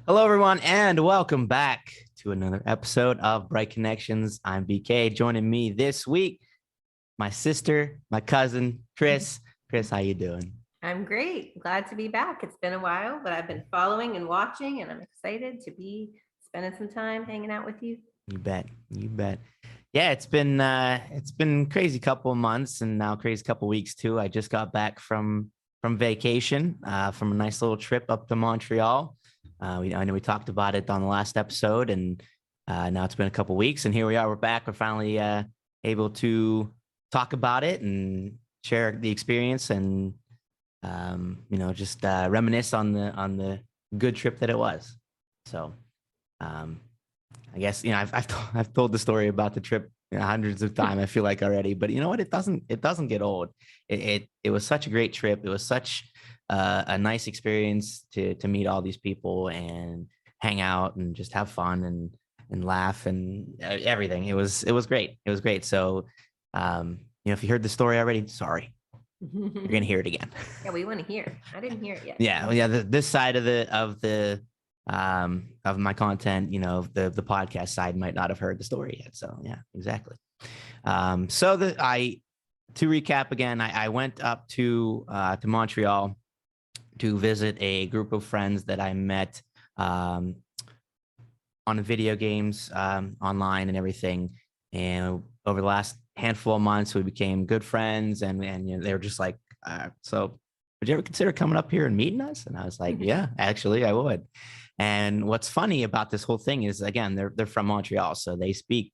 Hello, everyone, and welcome back to another episode of Bright Connections. I'm BK. Joining me this week, my sister, my cousin, Chris. Chris, how you doing? I'm great. Glad to be back. It's been a while, but I've been following and watching, and I'm excited to be spending some time hanging out with you. You bet. You bet. Yeah, it's been crazy couple of months and now crazy couple of weeks too. I just got back from vacation, from a nice little trip up to Montreal. I know we talked about it on the last episode, and now it's been a couple of weeks, and here we are. We're back. We're finally able to talk about it and share the experience, and just reminisce on the good trip that it was. So, um, I guess I've told the story about the trip hundreds of times. I feel like already, but you know what? It doesn't get old. It was such a great trip. It was such a nice experience to meet all these people and hang out and just have fun and laugh and everything. It was great. It was great. So, if you heard the story already, sorry, you're gonna hear it again. Yeah, we want to hear. I didn't hear it yet. Yeah, well, yeah. This side of my content, the podcast side might not have heard the story yet. So yeah, exactly. So the I to recap again, I went up to Montreal to visit a group of friends that I met um, on the video games online and everything. And over the last handful of months, we became good friends, and they were just like, so would you ever consider coming up here and meeting us? And I was like, yeah, actually, I would. And what's funny about this whole thing is, again, they're from Montreal, so they speak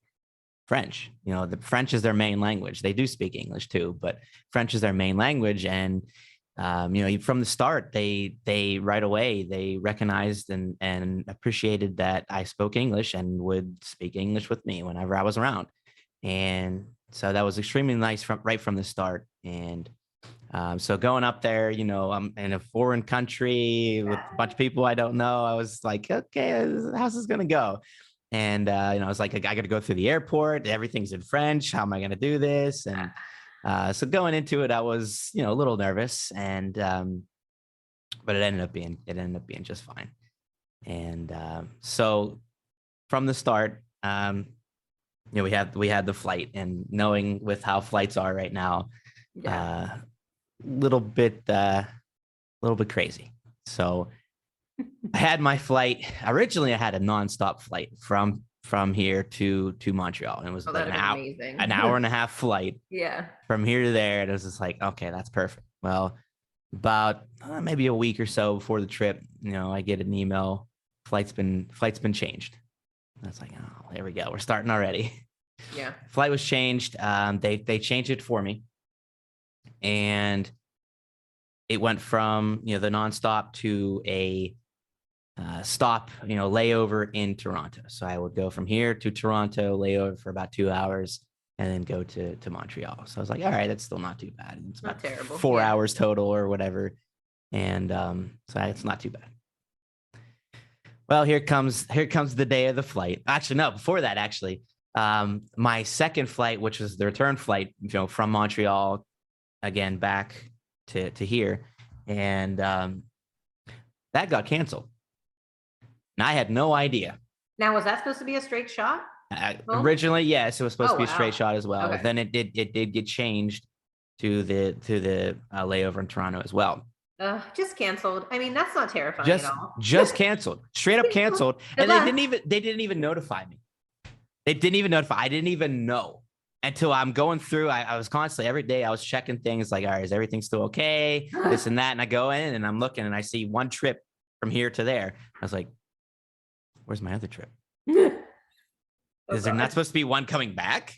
French. The French is their main language. They do speak English too, but French is their main language. And from the start, they right away they recognized and appreciated that I spoke English and would speak English with me whenever I was around. And so that was extremely nice right from the start. And so going up there, I'm in a foreign country with a bunch of people I don't know. I was like, okay, how's this gonna go? And I was like, I got to go through the airport. Everything's in French. How am I gonna do this? And so going into it, I was a little nervous, and but it ended up being just fine. And so from the start, we had the flight, and knowing with how flights are right now, Yeah. uh, little bit crazy. So I had my flight. Originally, I had a nonstop flight from here to Montreal, and it was Oh, like that'd have been amazing. an hour and a half flight Yeah. from here to there. And it was just like, okay, that's perfect. Well, about maybe a week or so before the trip, I get an email. Flight's been changed. I was like, oh, there we go. We're starting already. Yeah. Flight was changed. They changed it for me, and it went from the nonstop to a stop, layover in Toronto. So I would go from here to Toronto, layover for about 2 hours, and then go to Montreal. So I was like, all right, that's still not too bad. It's Not about terrible. 4 hours total or whatever, and so it's not too bad. Well, here comes the day of the flight. Actually, no, before that, actually, my second flight, which was the return flight, from Montreal again back to here, and that got canceled. And I had no idea. Now, was that supposed to be a straight shot? Originally, yes, it was supposed Oh, to be a straight wow. shot as well. Okay. Then it did get changed to the layover in Toronto as well. Just canceled. I mean, that's not terrifying at Just all. just canceled, straight up canceled, Good and luck. they didn't even notify me. They didn't even notify. I didn't even know until I'm going through. I was constantly every day. I was checking things like, all right, is everything still okay? This and that, and I go in and I'm looking and I see one trip from here to there. I was like, where's my other trip? Oh, Is there not God. supposed to be one coming back?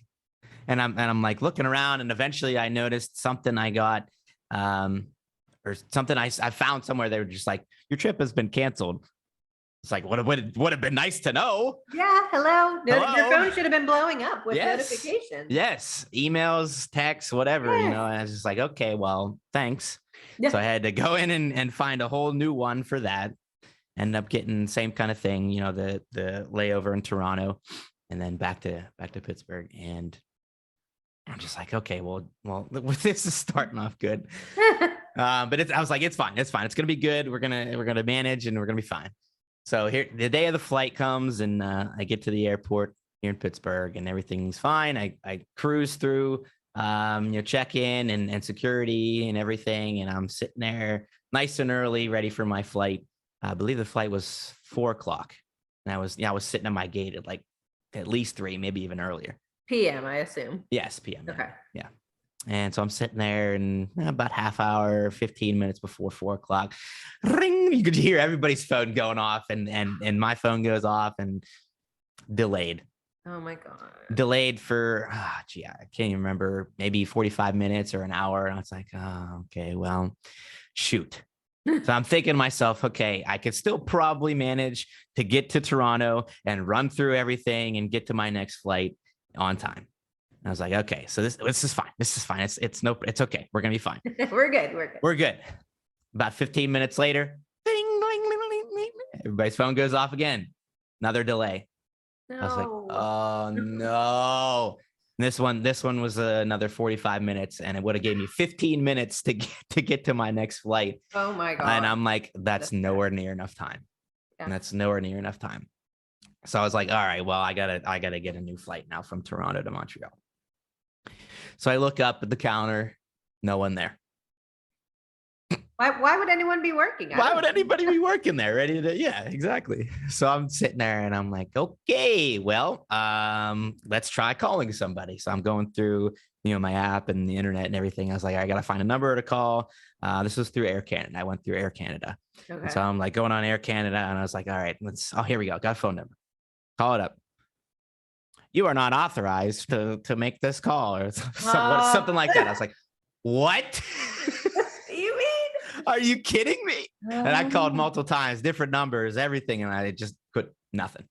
And I'm like looking around, and eventually I noticed something I got, or something I found somewhere. They were just like, your trip has been canceled. It's like, what would have been nice to know. Yeah, hello. Your Hello. phone should have been blowing up with Yes. notifications. Yes. Emails, texts, whatever, Yes. and I was just like, okay, well, thanks. So I Yeah. had to go in and find a whole new one for that. Ended up getting the same kind of thing, the layover in Toronto, and then back to Pittsburgh. And I'm just like, okay, well, this is starting off good. But I was like, it's fine. It's fine. It's gonna be good. We're gonna manage, and we're gonna be fine. So here, the day of the flight comes, and I get to the airport here in Pittsburgh, and everything's fine. I cruise through, check in and security and everything, and I'm sitting there nice and early, ready for my flight. I believe the flight was 4 o'clock, and I was sitting at my gate at like at least 3, maybe even earlier. PM, I assume. Yes, PM. Okay. Yeah. And so I'm sitting there, and about half hour, 15 minutes before 4 o'clock, ring, you could hear everybody's phone going off, and my phone goes off, and delayed. Oh my God. Delayed for, I can't even remember, maybe 45 minutes or an hour. And I was like, oh, okay, well, shoot. So I'm thinking to myself, okay, I could still probably manage to get to Toronto and run through everything and get to my next flight on time. And I was like, okay, so this is fine. This is fine. It's okay. We're gonna be fine. We're good. We're good. About 15 minutes later, ding, ding, ding, ding, ding, everybody's phone goes off again. Another delay. No. I was like, oh no. And this one was another 45 minutes, and it would have gave me 15 minutes to get to my next flight. Oh my God. And I'm like, that's nowhere near enough time. Yeah. And that's nowhere near enough time. So I was like, all right, well, I gotta get a new flight now from Toronto to Montreal. So I look up at the counter, no one there. Why would anyone be working? Why would anybody be working there? Ready to, yeah, exactly. So I'm sitting there and I'm like, okay, well, let's try calling somebody. So I'm going through, my app and the internet and everything. I was like, I got to find a number to call. This was through Air Canada. I went through Air Canada. Okay. So I'm like going on Air Canada, and I was like, all right, here we go. Got a phone number. Call it up. You are not authorized to make this call, or something like that. I was like, what? You mean? Are you kidding me? And I called multiple times, different numbers, everything, and I just could nothing,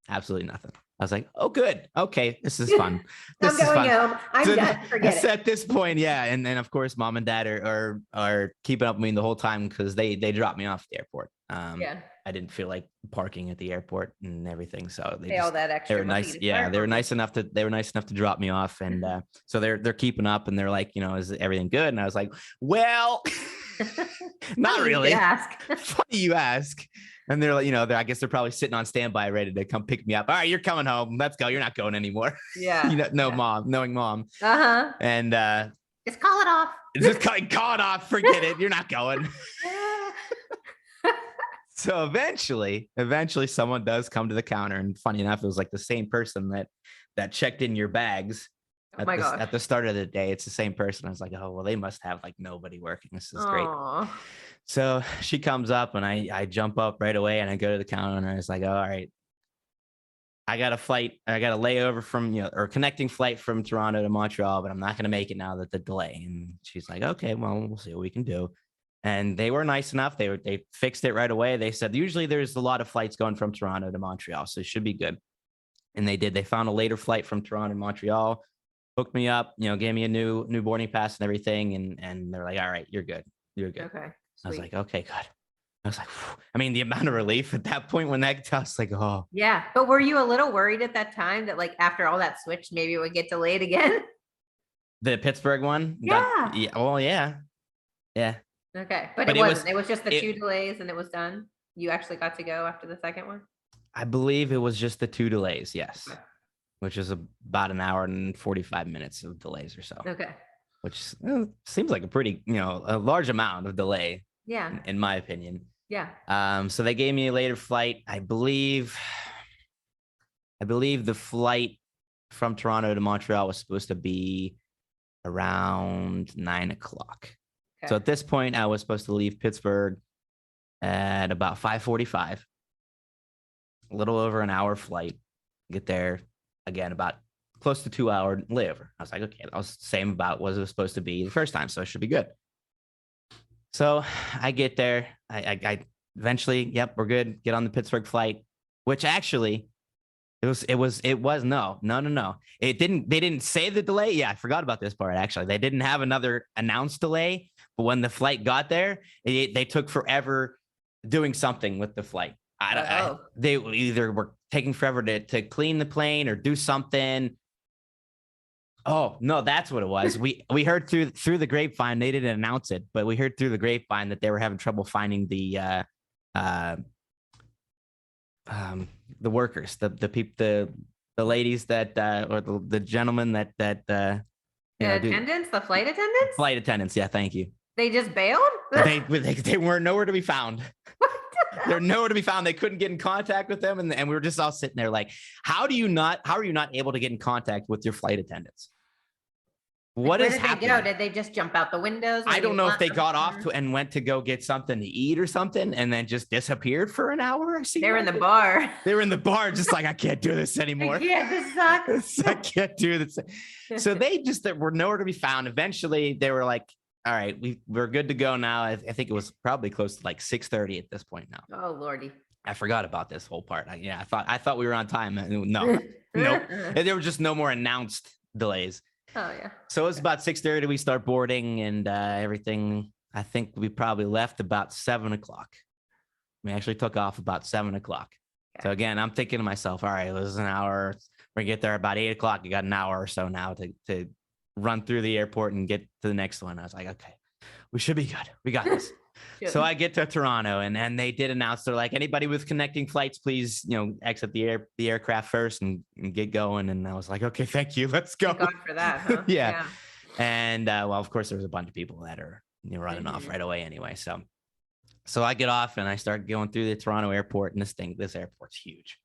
absolutely nothing. I was like, oh, good. Okay, this is fun. I'm going home. I'm done. Forget it. At this point, yeah. And then, of course, mom and dad are keeping up with me the whole time because they dropped me off at the airport. I didn't feel like parking at the airport and everything, so they all that extra. They were nice. Yeah, they were nice enough to drop me off, and so they're keeping up, and they're like, is everything good? And I was like, well, not really. Funny you ask. And they're like, I guess they're probably sitting on standby, ready to come pick me up. All right, you're coming home. Let's go. You're not going anymore. Yeah. Mom, knowing mom. Uh-huh. And just call it off. Just call it off. Forget it. You're not going. So eventually someone does come to the counter, and funny enough, it was like the same person that checked in your bags at the start of the day. It's the same person. I was like, oh, well, they must have like nobody working. This is great. So she comes up, and I jump up right away, and I go to the counter, and I was like, oh, all right, I got a layover from, or connecting flight from Toronto to Montreal, but I'm not going to make it now that the delay. And she's like, okay, well, we'll see what we can do. And they were nice enough. They fixed it right away. They said, usually there's a lot of flights going from Toronto to Montreal, so it should be good. And they did. They found a later flight from Toronto to Montreal, hooked me up, gave me a new boarding pass and everything. And they're like, all right, you're good. You're good. Okay. Sweet. I was like, okay, good. I was like, the amount of relief at that point when I was like, oh. Yeah. But were you a little worried at that time that like after all that switch, maybe it would get delayed again? The Pittsburgh one? Yeah. Well, yeah. Yeah. Okay. But it wasn't. It was just the 2 delays and it was done. You actually got to go after the second one? I believe it was just the 2 delays. Yes. Okay. Which is about an hour and 45 minutes of delays or so. Okay. Which seems like a pretty, a large amount of delay. Yeah. In my opinion. Yeah. So they gave me a later flight. I believe the flight from Toronto to Montreal was supposed to be around 9 o'clock. Okay. So at this point, I was supposed to leave Pittsburgh at about 5:45. A little over an hour flight. Get there again, about close to 2-hour layover. I was like, okay, that was the same about what it was supposed to be the first time, so it should be good. So I get there. I eventually, yep, we're good. Get on the Pittsburgh flight, which actually no. They didn't say the delay. Yeah, I forgot about this part. Actually, they didn't have another announced delay, but when the flight got there, they took forever doing something with the flight. They either were taking forever to clean the plane or do something. Oh, no, that's what it was. We heard through the grapevine, they didn't announce it, but we heard through the grapevine that they were having trouble finding the the workers, the people, the ladies that or the gentlemen that The attendants, the flight attendants? flight attendants. Yeah, thank you. They just bailed? They weren't nowhere to be found. What? They're nowhere to be found. They couldn't get in contact with them, and we were just all sitting there like, how are you not able to get in contact with your flight attendants? What is happening? Where did they go? Did they just jump out the windows? I don't know if they got off and went to go get something to eat or something, and then just disappeared for an hour. They were in the bar. They were in the bar, just like, I can't do this anymore. Yeah, this sucks. I can't do this. So they just were nowhere to be found. Eventually, they were like, all right, we're good to go now. I think it was probably close to like 6:30 at this point now. Oh Lordy. I forgot about this whole part. I thought we were on time. No, there were just no more announced delays. Oh yeah. So it's about 6:30. We start boarding and everything. I think we probably left about 7:00. We actually took off about 7:00. Okay. So again, I'm thinking to myself, all right, this is an hour. We're gonna get there about 8:00. You got an hour or so now to run through the airport and get to the next one. I was like, okay, we should be good. We got this. So I get to Toronto, and they did announce, they're like, anybody with connecting flights, please, exit the aircraft first and get going. And I was like, okay, thank you. Let's go. Thank God for that. Huh? Yeah. And well, of course, there was a bunch of people that are running off right away anyway. So I get off and I start going through the Toronto airport, and this airport's huge.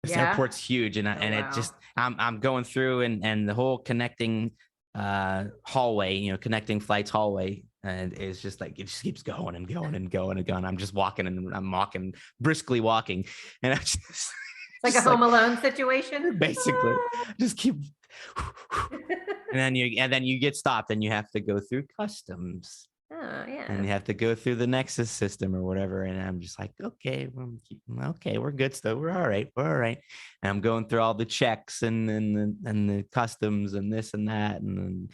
This airport's huge, and it just I'm going through and the whole connecting hallway, connecting flights hallway, and it's just like it just keeps going and going and going and going. I'm just walking and I'm briskly walking, and I just it's like a Home Alone situation, basically. Just keep, and then you get stopped, and you have to go through customs. Oh yeah. And you have to go through the Nexus system or whatever. And I'm just like, okay, we're good still. We're all right. We're all right. And I'm going through all the checks and the customs and this and that. And then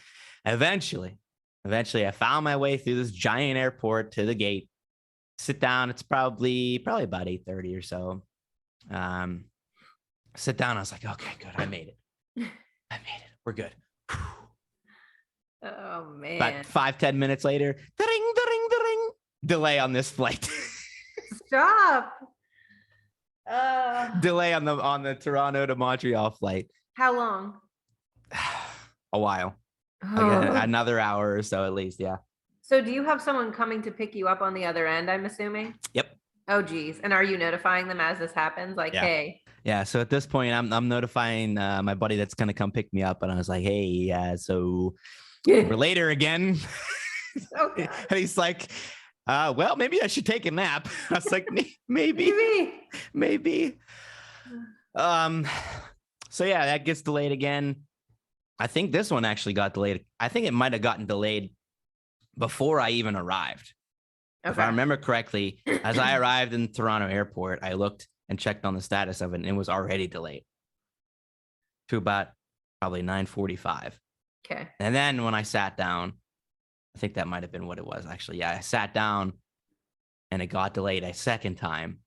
eventually I found my way through this giant airport to the gate, sit down. It's probably about 8:30 or so. Sit down. I was like, okay, good. I made it. We're good. Oh man. About 5-10 minutes later, ding, delay on this flight. Stop. Delay on the Toronto to Montreal flight. How long? A while. Like another hour or so at least, yeah. So do you have someone coming to pick you up on the other end, I'm assuming? Yep. Oh geez. And are you notifying them as this happens? Like, hey. Yeah, so at this point I'm notifying my buddy that's gonna come pick me up, and I was like, hey, so we're later again. Okay. And he's like, well, maybe I should take a nap. I was like, maybe. So yeah, that gets delayed again. I think this one actually got delayed. I think it might have gotten delayed before I even arrived. Okay. If I remember correctly, as I arrived in Toronto airport, I looked and checked on the status of it, and it was already delayed to about probably 9:45. Okay. And then when I sat down, I think that might have been what it was actually. Yeah, I sat down and it got delayed a second time.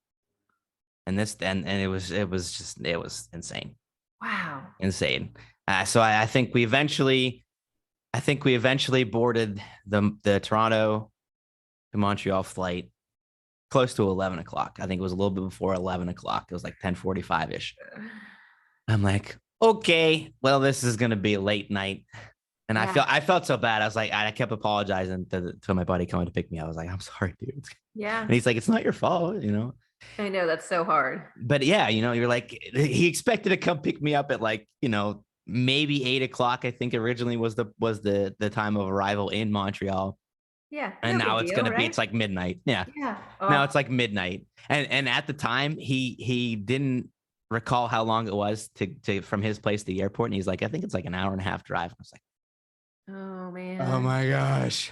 And it was insane. Wow. Insane. So I think we eventually boarded the Toronto to Montreal flight close to 11:00. I think it was a little bit before 11:00. It was like 10:45-ish. I'm like, okay, well, this is gonna be a late night. And I felt so bad. I was like, I kept apologizing to my buddy coming to pick me up. I was like, I'm sorry, dude. Yeah. And he's like, it's not your fault, I know, that's so hard. But yeah, you're like, he expected to come pick me up at like, maybe 8:00. I think originally was the time of arrival in Montreal. Yeah. And now it's gonna be, it's like midnight. Yeah. Yeah. Now it's like midnight. And at the time he didn't recall how long it was to from his place to the airport. And he's like, I think it's like an hour and a half drive. I was like, oh man. Oh my gosh.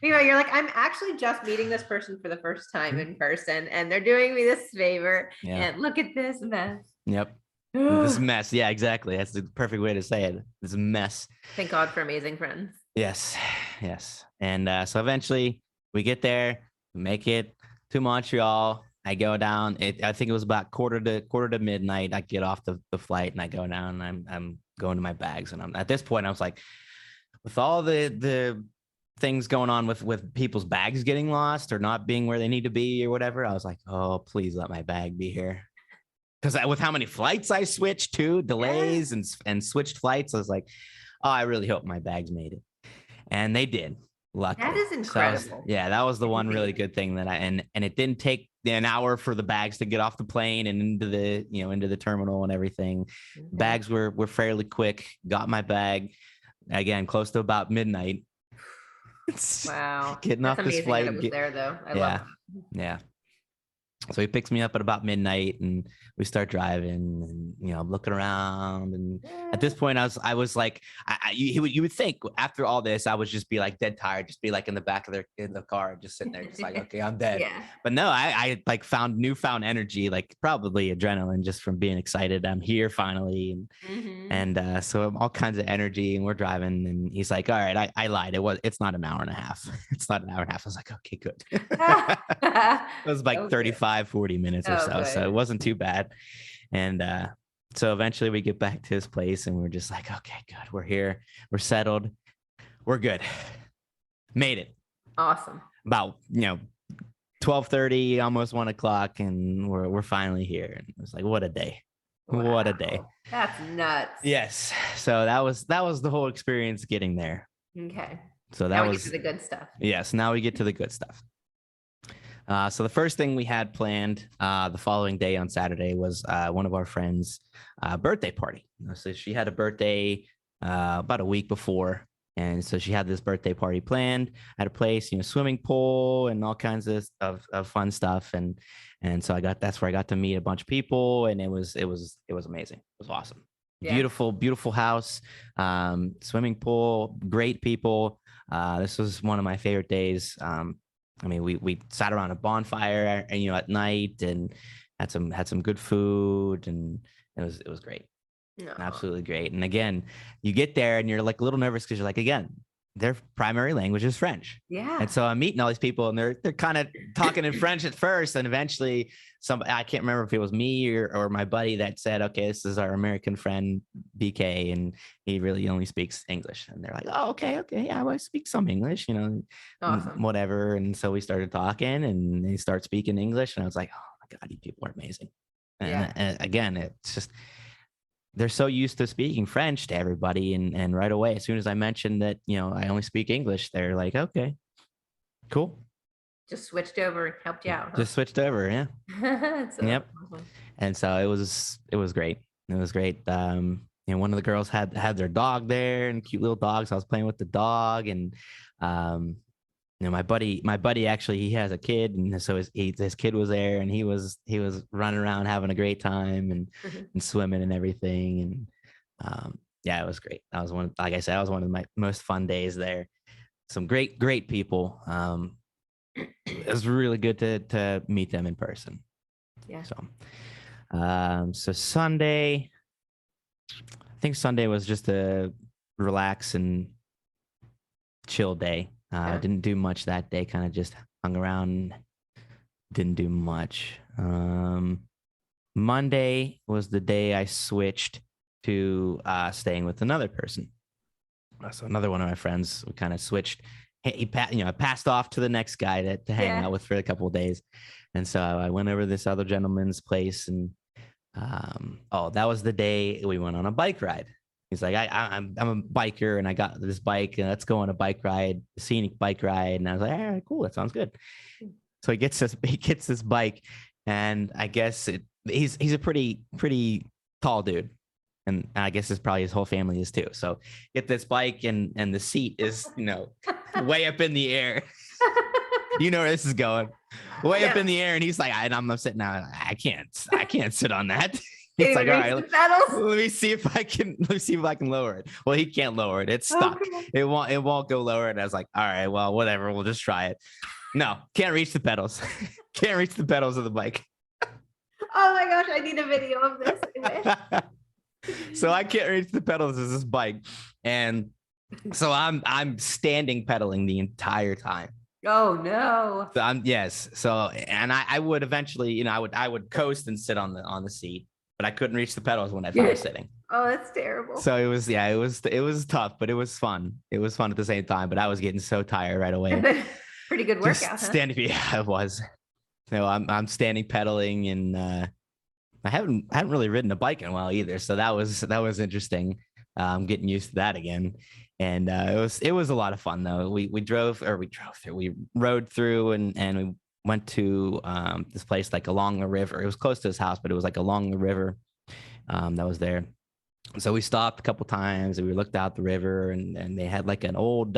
You're like, I'm actually just meeting this person for the first time in person, and they're doing me this favor. Yeah. And look at this mess. Yep. This mess. Yeah, exactly. That's the perfect way to say it. This mess. Thank God for amazing friends. Yes. And so eventually we get there, we make it to Montreal. I go down. I think it was about quarter to midnight. I get off the flight and I go down, and I'm going to my bags. And at this point I was like, with all the things going on with people's bags getting lost or not being where they need to be or whatever, I was like, oh, please let my bag be here. because with how many flights I switched to, delays and switched flights, I was like, oh, I really hope my bags made it. And they did, luckily. That is incredible. So that was the It's one really amazing. good thing that and it didn't take an hour for the bags to get off the plane and into the, into the terminal and everything. Okay. Bags were fairly quick. Got my bag again, close to about midnight. Wow. Getting That's off this amazing flight. that it was there though. I love Yeah. that. Yeah. So he picks me up at about midnight and we start driving and, I'm looking around. And at this point I was like, you would think after all this, I would just be like dead tired, just be like in the back of in the car, just sitting there, just like, okay, I'm dead. Yeah. But no, I like found newfound energy, like probably adrenaline just from being excited. I'm here finally. And so I'm all kinds of energy and we're driving and he's like, all right, I lied. It's not an hour and a half. It's not an hour and a half. I was like, okay, good. It was like 35, 40 minutes or so. Good. So it wasn't too bad. And so eventually we get back to his place and we're just like, okay, good. We're here. We're settled. We're good. Made it. Awesome. About, 12:30, almost 1:00. And we're finally here. And it was like, what a day. Wow. What a day. That's nuts. Yes. So that was the whole experience getting there. Okay. So now we get to the good stuff. Yes. Now we get to the good stuff. So the first thing we had planned the following day on Saturday was one of our friends' birthday party. So she had a birthday about a week before. And so she had this birthday party planned at a place, swimming pool and all kinds of fun stuff. And so that's where I got to meet a bunch of people. And it was amazing. It was awesome. Yeah. Beautiful, beautiful house, swimming pool, great people. This was one of my favorite days. I mean, we sat around a bonfire, and at night, and had some good food, and it was great, absolutely great. And again, you get there, and you're like a little nervous because you're like, again, their primary language is French. Yeah. And so I'm meeting all these people, and they're kind of talking in French at first, and eventually, I can't remember if it was me or my buddy that said, okay, this is our American friend BK, and he really only speaks English. And they're like, oh, okay, yeah, I speak some English, awesome. Whatever. And so we started talking, and they start speaking English, and I was like, oh my God, you people are amazing. And again, it's just, they're so used to speaking French to everybody. And right away, as soon as I mentioned that, I only speak English, they're like, okay, cool. Just switched over and helped you out. Huh? Just switched over. Yeah. Yep. Awesome. And so it was great. It was great. One of the girls had their dog there, and cute little dogs. I was playing with the dog, and my buddy actually, he has a kid, and so his kid was there, and he was running around having a great time and swimming and everything. And it was great. That was like I said, that was one of my most fun days there. Some great people. It was really good to meet them in person. Yeah. So Sunday, I think Sunday was just a relax and chill day. Didn't do much that day. Kind of just hung around. Didn't do much. Monday was the day I switched to staying with another person. So another one of my friends, we kind of switched. He passed off to the next guy to hang out with for a couple of days. And so I went over to this other gentleman's place, and that was the day we went on a bike ride. He's like, I'm a biker, and I got this bike, and let's go on a bike ride, a scenic bike ride. And I was like, all right, cool, that sounds good. So he gets this bike, and I guess he's a pretty tall dude. And I guess it's probably his whole family is too. So get this bike, and the seat is, way up in the air. You know where this is going. Way up in the air. And he's like, I'm sitting down. I can't sit on that. He's like, all right, let me see if I can lower it. Well, he can't lower it. It's stuck. Okay. It won't go lower. And I was like, all right, well, whatever. We'll just try it. No, can't reach the pedals. Can't reach the pedals of the bike. Oh my gosh, I need a video of this. So I can't reach the pedals of this bike. And so I'm standing pedaling the entire time. Oh no. So and I would eventually, I would coast and sit on the seat, but I couldn't reach the pedals when I was sitting. Oh, that's terrible. So it was tough, but it was fun. It was fun at the same time, but I was getting so tired right away. Pretty good workout. Standing, yeah, it was. So I'm standing pedaling, and I haven't really ridden a bike in a while either, so that was interesting. Getting used to that again, and it was a lot of fun though. We rode through and we went to this place like along the river. It was close to his house, but it was like along the river that was there. So we stopped a couple times and we looked out the river, and they had like an old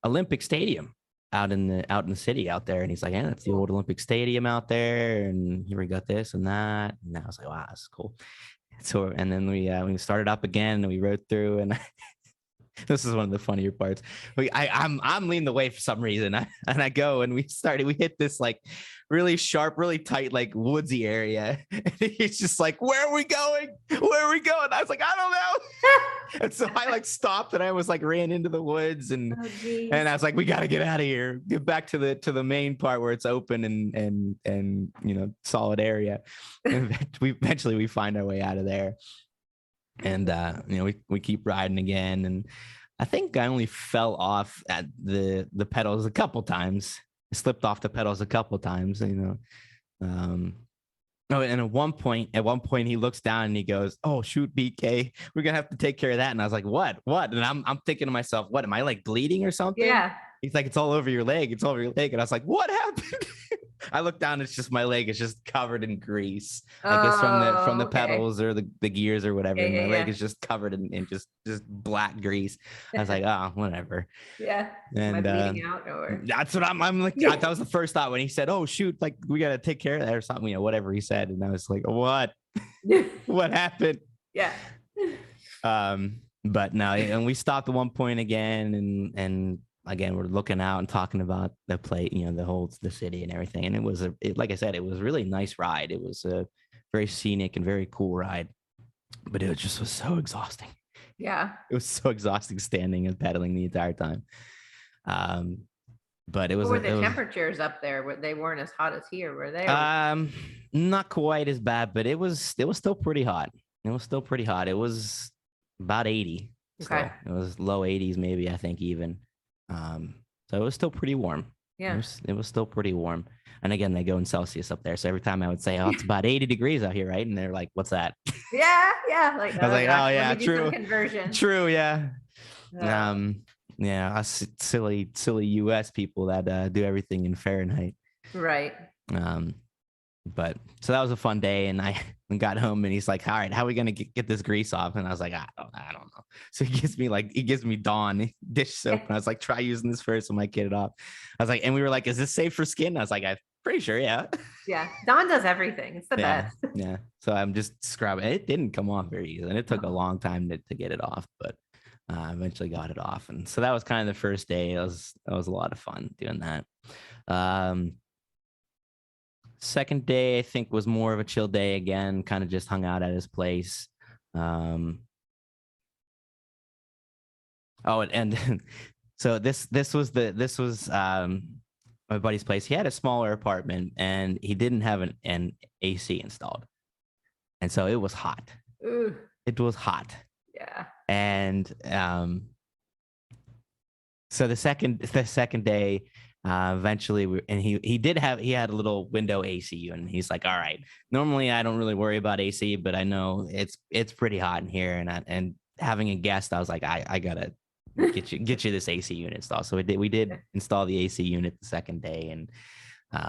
Olympic stadium out in the city out there. And he's like, yeah, that's the old Olympic stadium out there. And here we got this and that. And I was like, wow, that's cool. So, and then we started up again and we rode through, and this is one of the funnier parts. I'm leaning the way for some reason, and I go and we hit this like really sharp, really tight, like woodsy area. And he's just like, "Where are we going? Where are we going?" I was like, "I don't know." And so I like stopped and I was like ran into the woods and I was like, "We got to get out of here, get back to the main part where it's open and solid area." And we find our way out of there. And we keep riding again, and I think I only fell off at the pedals a couple times. I slipped off the pedals a couple times, and at one point he looks down and he goes, "Oh shoot, BK, we're gonna have to take care of that." And I was like, what? And I'm thinking to myself, what, am I like bleeding or something? Yeah. He's like, "It's all over your leg. It's all over your leg." And I was like, "What happened?" I look down, it's just my leg is just covered in grease. I guess from the pedals or the gears or whatever. And my leg is just covered in just black grease. I was like, "Oh, whatever." Yeah. And am I bleeding out or? that's what I'm like. That was the first thought when he said, "Oh shoot, like we gotta take care of that or something," whatever he said. And I was like, "What? What happened?" Yeah. But no, and we stopped at one point again, and again we're looking out and talking about the plate, the city and everything. And it was like I said, it was a really nice ride. It was a very scenic and very cool ride, but it was so exhausting. Yeah. It was so exhausting standing and pedaling the entire time. But it was. What were the temperatures up there? They weren't as hot as here, were they? Not quite as bad, but it was still pretty hot. It was still pretty hot. It was about 80. Okay. It was low 80s, maybe, I think even. So it was still pretty warm. Yeah. It was still pretty warm. And again, they go in Celsius up there. So every time I would say, "Oh, it's about 80 degrees out here, right?" And they're like, "What's that?" Yeah. Yeah. Like, I was like, gosh, "Oh yeah, true. Conversion. True. Yeah." Yeah. Us silly US people that do everything in Fahrenheit. Right. But so that was a fun day, and I got home and he's like, "All right, how are we gonna get this grease off?" And I was like, I don't know. So he gives me Dawn dish soap, and I was like, "Try using this first, I might get it off." I was like, and we were like, "Is this safe for skin?" I was like, "I'm pretty sure, yeah." Yeah, Dawn does everything. It's the best. Yeah. So I'm just scrubbing. It didn't come off very easily, and it took a long time to get it off, but eventually got it off. And so that was kind of the first day. That was a lot of fun doing that. Second day, I think, was more of a chill day again, kind of just hung out at his place. And so this was my buddy's place. He had a smaller apartment and he didn't have an AC installed. And so it was hot. Ooh. It was hot. Yeah. And so the second day, eventually he had a little window AC unit. He's like, "All right, normally I don't really worry about AC, but I know it's pretty hot in here." And having a guest, I was like, I gotta get you this AC unit installed. So we did install the AC unit the second day, and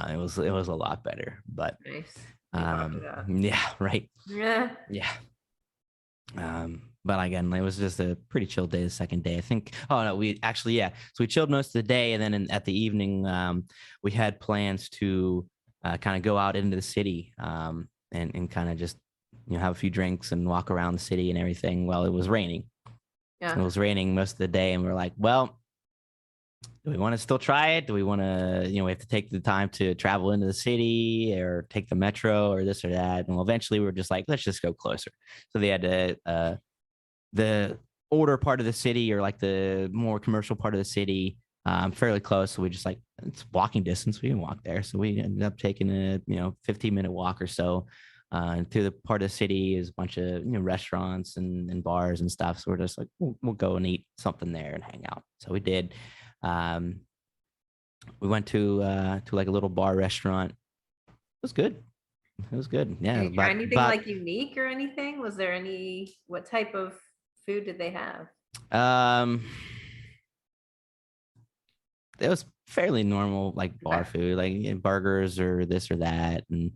it was a lot better. But nice. Yeah, right. Yeah. But again, it was just a pretty chill day the second day. I think, oh no, so we chilled most of the day. And then at the evening, we had plans to kind of go out into the city and kind of just, have a few drinks and walk around the city and everything. Well, it was raining. Yeah. It was raining most of the day. And we're like, well, do we want to still try it? Do we want to, we have to take the time to travel into the city or take the metro or this or that? And eventually we were just like, let's just go closer. So they had the older part of the city or like the more commercial part of the city, fairly close. So we just like, it's walking distance. We can walk there. So we ended up taking a 15-minute walk or so to the part of the city. Is a bunch of restaurants and bars and stuff. So we're just like, we'll go and eat something there and hang out. So we did. We went to like a little bar restaurant. It was good. It was good. Yeah, Did you try anything about like unique or anything? Was there any, what type of food did they have? um, it was fairly normal, like bar Okay. food, like burgers or this or that, and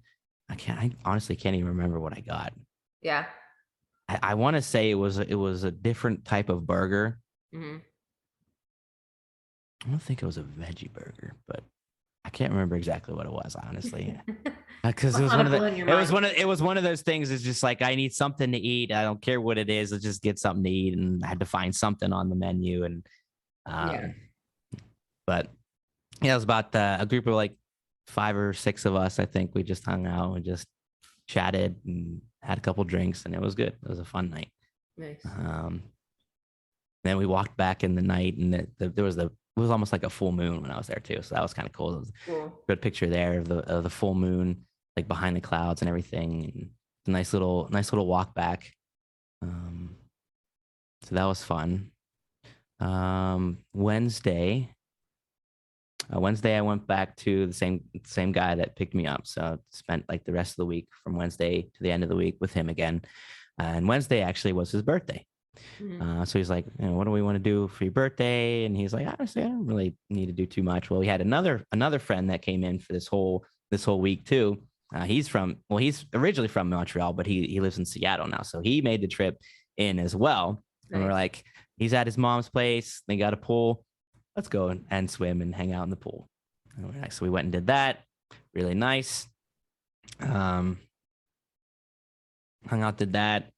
I honestly can't even remember what I got. Yeah. I want to say it was a different type of burger. Hmm. I don't think it was a veggie burger, but I can't remember exactly what it was, honestly. Because it What's was on one a of the pull in your it was mind? one of those things. It's just like I need something to eat. I don't care what it is. Let's just get something to eat, and I had to find something on the menu. And Yeah. um, but yeah, it was about a group of like 5 or 6 of us. I think we just hung out and just chatted and had a couple drinks, and it was good. It was a fun night. Nice. Um, then we walked back in the night, and there was it was almost like a full moon when I was there too. So that was kind of cool. It was Cool. a good picture there of the full moon, like behind the clouds and everything. And a nice little walk back. Um, so that was fun. Wednesday, Wednesday I went back to the same guy that picked me up. So I spent like the rest of the week from Wednesday to the end of the week with him again. And Wednesday actually was his birthday. Mhm. So he's like, what do we want to do for your birthday? And he's like, honestly, I don't really need to do too much. Well, we had another friend that came in for this whole week too. He's originally from Montreal, but he lives in Seattle now. So he made the trip in as well. And we're Nice. like, he's at his mom's place. They got a pool. Let's go and swim and hang out in the pool. And we're like, so we went and did that. Really nice. Hung out, did that.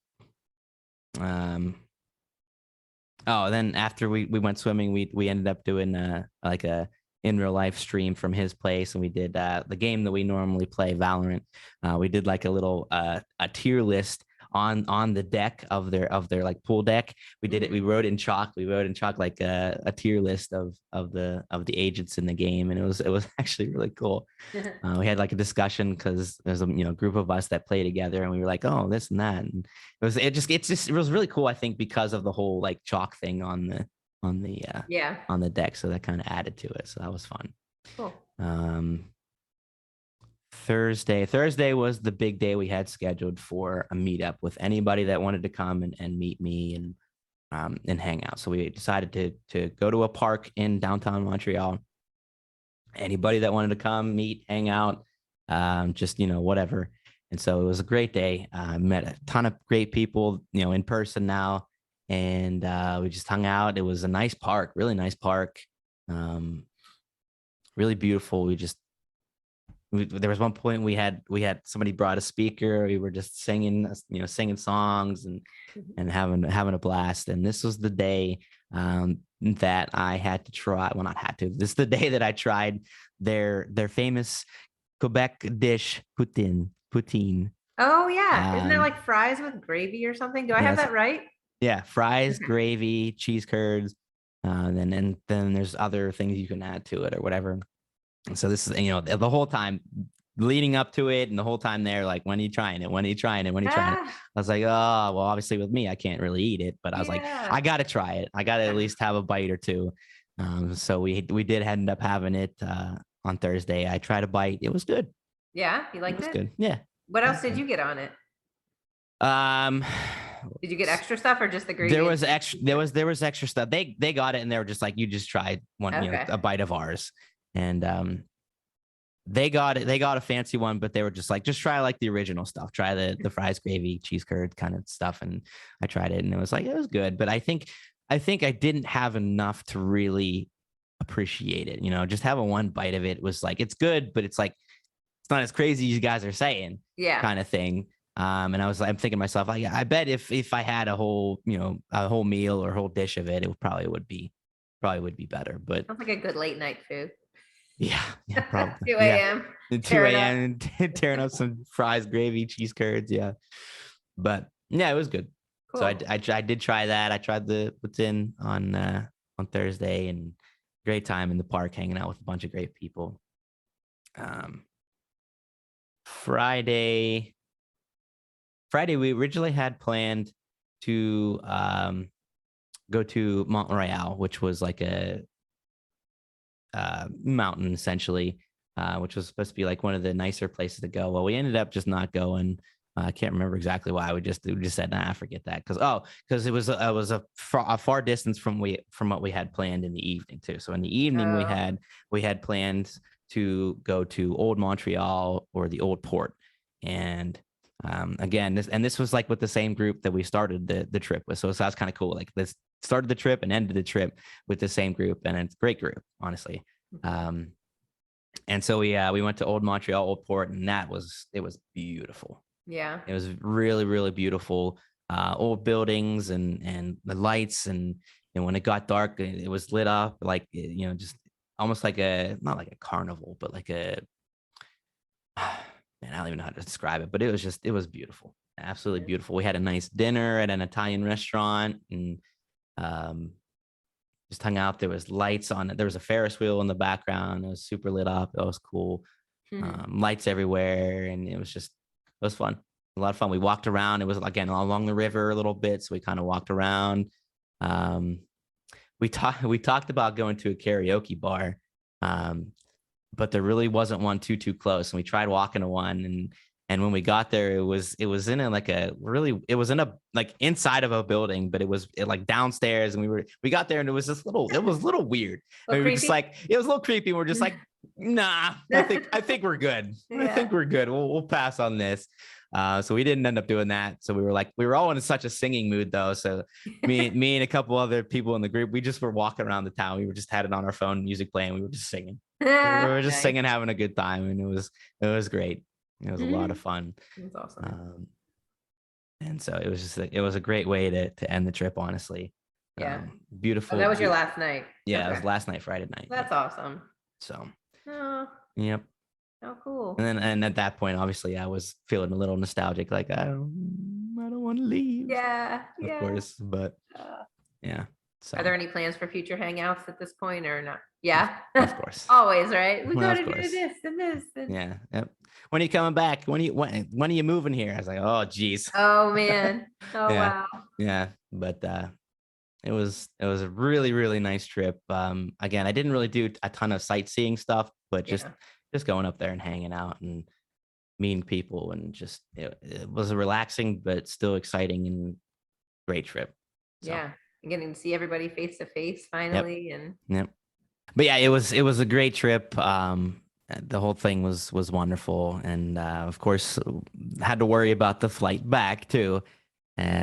Oh, then after we went swimming, we ended up doing like a in real life stream from his place, and we did the game that we normally play, Valorant. We did like a little a tier list on the deck of their like pool deck. We did it. We wrote in chalk. We wrote in chalk like a tier list of the agents in the game, and it was actually really cool. We had like a discussion because there's a group of us that play together, and we were like, oh, this and that, and it was really cool. I think because of the whole like chalk thing on the Yeah. on the deck, so that kind of added to it. So that was fun. Cool. Um, Thursday was the big day we had scheduled for a meetup with anybody that wanted to come and meet me and hang out. So we decided to go to a park in downtown Montreal. Anybody that wanted to come meet, hang out, just whatever. And so it was a great day. Met a ton of great people, in person now, and we just hung out. It was a nice park, really nice park, um, really beautiful. There was one point we had somebody brought a speaker. We were just singing, singing songs and having a blast. And this was the day that I had to try. Well, not had to. This is the day that I tried their famous Quebec dish, poutine. Oh yeah. Isn't that Um, like fries with gravy or something? Do I have yes, that right? yeah, fries, Okay. gravy, cheese curds, then there's other things you can add to it or whatever. And so this is the whole time leading up to it and the whole time there, like, when are you trying it? When are you trying it? When are you trying it? Ah, I was like, oh, well, obviously with me, I can't really eat it, but I was like, I yeah. gotta try it. I gotta at Yeah. least have a bite or two. So we did end up having it on Thursday. I tried a bite. It was good. Yeah. You It liked was it? good. Yeah. What It else was did good. you get on it? Um, Did you get extra stuff or just the there gravy and was cheese? extra. There was extra stuff. They got it and they were just like, you just tried one, Okay. a bite of ours, and they got it. They got a fancy one, but they were just like, just try like the original stuff. Try the fries, gravy, cheese curd kind of stuff. And I tried it, and it was like, it was good. But I think I didn't have enough to really appreciate it. Just having one bite of it was like, it's good, but it's like it's not as crazy as you guys are saying, Yeah. kind of thing. And I'm thinking to myself, I bet if I had a whole a whole meal or whole dish of it, it probably would be better. But Sounds like a good late night food. yeah, yeah, probably. 2 Yeah. a.m. At 2 Tearing up. a.m. tearing up some fries, gravy, cheese curds. Yeah. But yeah, it was good. So Cool. I did try that. I tried the what's in on Thursday, and great time in the park hanging out with a bunch of great people. Um, Friday, we originally had planned to go to Montreal, which was like a mountain essentially. which was supposed to be like one of the nicer places to go. Well, we ended up just not going. I can't remember exactly why. We just said, nah, forget that. Because it was a far distance from what we had planned in the evening too. So in the evening we had plans to go to Old Montreal or the Old Port, and again, this was like with the same group that we started the trip with. So that's kind of cool. Like this started the trip and ended the trip with the same group, and it's a great group, honestly. And so we went to Old Montreal, Old Port, and it was beautiful. Yeah. It was really, really beautiful. Old buildings and the lights, and when it got dark, it was lit up like, just almost like not like a carnival, but like man, I don't even know how to describe it, but it was beautiful. Absolutely beautiful. We had a nice dinner at an Italian restaurant, and just hung out. There was lights on it. There was a Ferris wheel in the background. It was super lit up. It was cool. Lights everywhere. And it was fun. A lot of fun. We walked around. It was, again, along the river a little bit. So we kind of walked around. We talked about going to a karaoke bar. But there really wasn't one too close. And we tried walking to one, and when we got there, it was in like inside of a building, but it was like downstairs, and we got there, and it was a little weird. And we were just like, it was a little creepy. We're just like, nah, I think we're good. Yeah. I think we're good. We'll pass on this. So we didn't end up doing that. So we were all in such a singing mood though. So me and a couple other people in the group, we just were walking around the town. We just had it on our phone, music playing. We were just singing. We were just singing, having a good time, and it was great. It was a lot of fun. That's awesome. And so it was a great way to end the trip, honestly. Yeah. Beautiful. Oh, that was your last night. Yeah, Okay. It was last night, Friday night. That's awesome. So. Oh. Yep. Oh, cool. And at that point, obviously, I was feeling a little nostalgic, like I don't want to leave. Yeah. Of course, but yeah. So. Are there any plans for future hangouts at this point, or not? Yeah. Of course. Always, right? We Well, got to of do course. this and this. And... Yeah. Yep. When are you coming back? When are you moving here? I was like, oh, geez. Oh man. Oh Yeah. wow. Yeah. But it was a really, really nice trip. Again, I didn't really do a ton of sightseeing stuff, but just going up there and hanging out and meeting people, and just it was a relaxing but still exciting and great trip. So. Yeah. And getting to see everybody face to face finally. Yep. And yep. But yeah, it was a great trip. The whole thing was wonderful, and of course had to worry about the flight back too.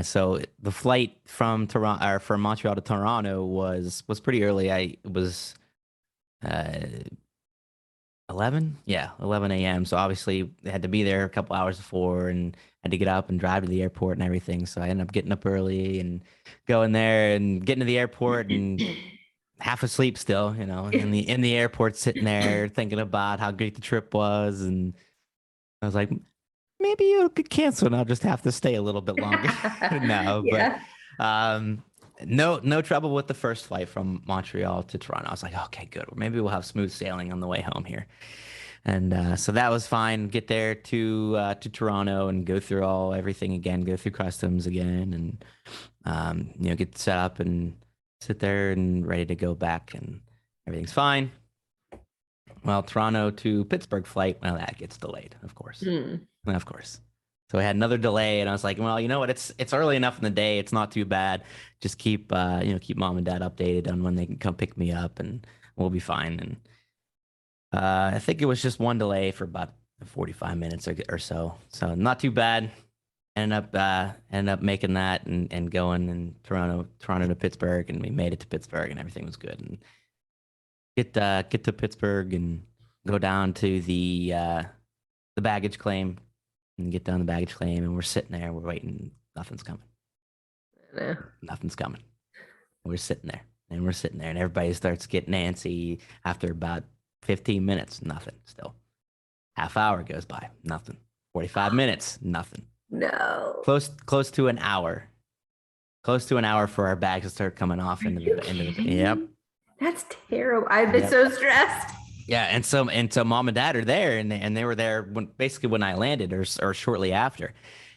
So the flight from Toronto, or from Montreal to Toronto, was pretty early. It was 11 a.m. So obviously I had to be there a couple hours before, and had to get up and drive to the airport and everything. So I ended up getting up early and going there and getting to the airport and half asleep still, in the airport, sitting there thinking about how great the trip was. And I was like, maybe you could cancel and I'll just have to stay a little bit longer. No, yeah. but no trouble with the first flight from Montreal to Toronto. I was like, okay, good. Maybe we'll have smooth sailing on the way home here. And so that was fine. Get there to Toronto and go through everything again, go through customs again, and get set up and sit there and ready to go back, and everything's fine. Well, Toronto to Pittsburgh flight, well, that gets delayed, of course. Of course. So I had another delay, and I was like, well, you know what? It's early enough in the day. It's not too bad. Just keep mom and dad updated on when they can come pick me up, and we'll be fine. And I think it was just one delay for about 45 minutes or so. So not too bad. Ended up making that and going in Toronto to Pittsburgh, and we made it to Pittsburgh, and everything was good. And get to Pittsburgh and go down to the baggage claim, and get down the baggage claim, and we're sitting there, we're waiting, nothing's coming. No. Nothing's coming. We're sitting there, and everybody starts getting antsy after about 15 minutes, nothing still. Half hour goes by, nothing. 45 minutes, nothing. No. Close to an hour. Close to an hour for our bags to start coming off into the yep. That's terrible. I've been so stressed. Yeah, and so mom and dad are there, and they were there when I landed, or shortly after.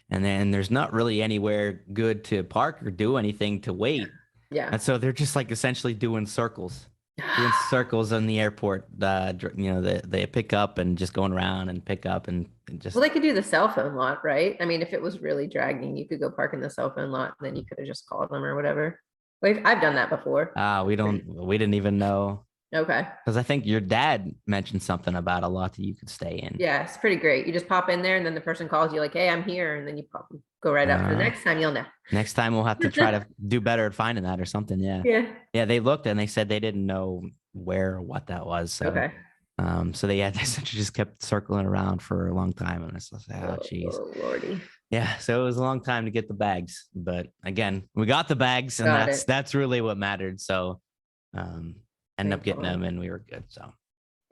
And then there's not really anywhere good to park or do anything to wait. Yeah. And so they're just like essentially doing circles doing circles in the airport. They pick up and just going around and pick up and just. Well, they could do the cell phone lot, right? I mean, if it was really dragging, you could go park in the cell phone lot, and then you could have just called them or whatever. I've done that before. We didn't even know. Okay. Because I think your dad mentioned something about a lot that you could stay in. Yeah, it's pretty great. You just pop in there, and then the person calls you like, "Hey, I'm here," and then you go right up. The next time you'll know. Next time we'll have to try to do better at finding that or something. Yeah. Yeah. Yeah. They looked and they said they didn't know where or what that was. So, Okay. so they essentially just kept circling around for a long time. And I was like, oh, geez. Oh, Lordy. Yeah. So it was a long time to get the bags. But again, we got the bags and that's really what mattered. So, ended up getting them and we were good. So.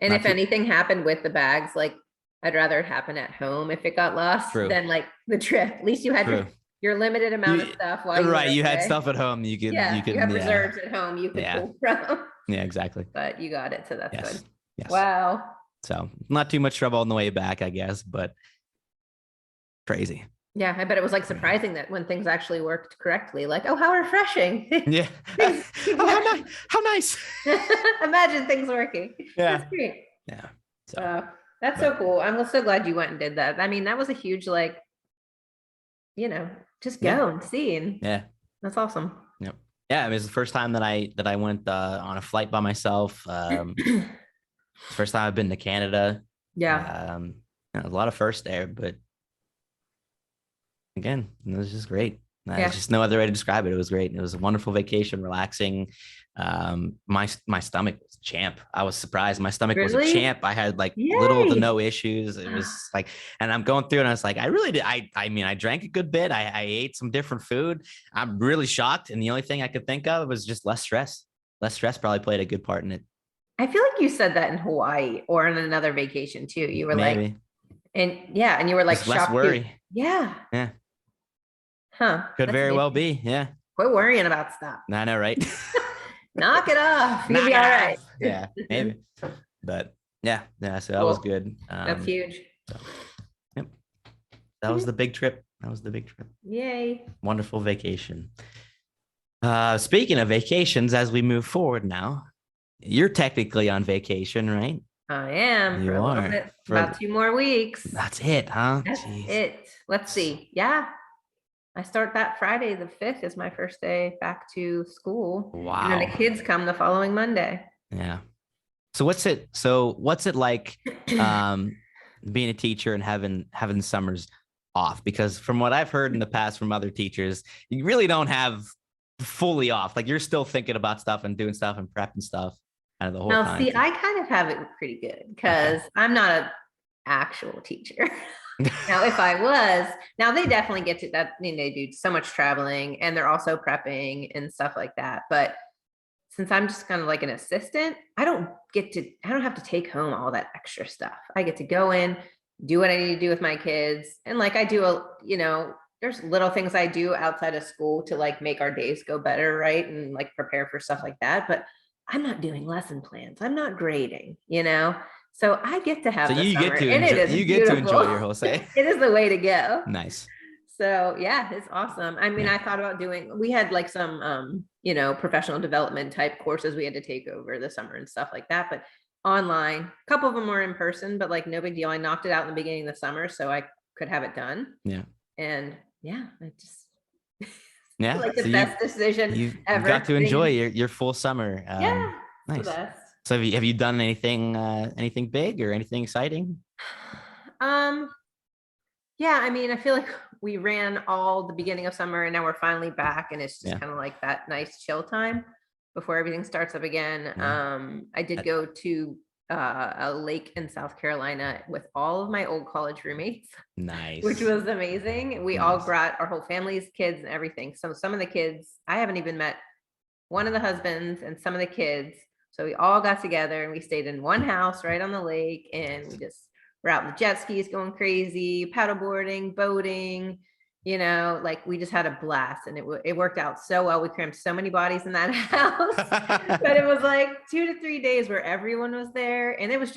And if anything happened with the bags, like I'd rather it happen at home if it got lost than like the trip. At least you had your limited amount of stuff while you had stuff at home you could you have reserves at home you could pull from. Yeah, exactly. But you got it, so that's good. Yes. Wow. So not too much trouble on the way back, I guess, but crazy. Yeah, I bet it was like surprising that when things actually worked correctly, like, oh, how refreshing. Yeah. How nice. Imagine things working. Yeah. That's great. Yeah. So that's so cool. I'm so glad you went and did that. I mean, that was a huge, like, just go and see. And that's awesome. Yep. Yeah. It was the first time that I went on a flight by myself. First time I've been to Canada. Yeah. A lot of firsts there, but again, it was just great. There's just no other way to describe it. It was great. It was a wonderful vacation, relaxing. My stomach was champ. I was surprised. My stomach was a champ. I had like little to no issues. It was like, and I'm going through and I was like, I really did. I mean, I drank a good bit. I ate some different food. I'm really shocked. And the only thing I could think of was just less stress. Less stress probably played a good part in it. I feel like you said that in Hawaii or in another vacation too. You were like, and you were like, just less worry. Yeah. Huh. Could very well be. Yeah. Quit worrying about stuff. I know, right? Knock it off. You'll be all right. Yeah, maybe. But yeah. So that was good. That's huge. So, yep. That was the big trip. Yay. Wonderful vacation. Speaking of vacations, as we move forward now, you're technically on vacation, right? I am. You are. About 2 more weeks. That's it, huh? That's it. Let's see. Yeah. I start that Friday. The 5th is my first day back to school. Wow. And then the kids come the following Monday. Yeah. So what's it like being a teacher and having summers off? Because from what I've heard in the past from other teachers, you really don't have fully off. Like you're still thinking about stuff and doing stuff and prepping stuff kind of the whole time. Now, see, I kind of have it pretty good because I'm not an actual teacher. Now, if I was, now they definitely get to that. I mean, they do so much traveling and they're also prepping and stuff like that. But since I'm just kind of like an assistant, I don't have to take home all that extra stuff. I get to go in, do what I need to do with my kids. And like I do, there's little things I do outside of school to like make our days go better. Right. And like prepare for stuff like that. But I'm not doing lesson plans. I'm not grading, So I get to have you get to enjoy your whole day. It is the way to go. Nice. So yeah, it's awesome. I mean, I thought about we had like some, professional development type courses we had to take over the summer and stuff like that, but online, a couple of them were in person, but like no big deal. I knocked it out in the beginning of the summer so I could have it done. Yeah. And yeah, I just like the best decision you've ever. Got to enjoy your full summer. Nice. So have you done anything big or anything exciting? Yeah, I mean, I feel like we ran all the beginning of summer and now we're finally back and it's just kind of like that nice chill time before everything starts up again. I did go to a lake in South Carolina with all of my old college roommates. Nice. Which was amazing. We all brought our whole family's kids and everything. So some of the kids, I haven't even met one of the husbands and some of the kids. So we all got together and we stayed in one house right on the lake and we just were out in the jet skis going crazy, paddleboarding, boating, like we just had a blast and it worked out so well. We crammed so many bodies in that house, but it was like 2 to 3 days where everyone was there and it was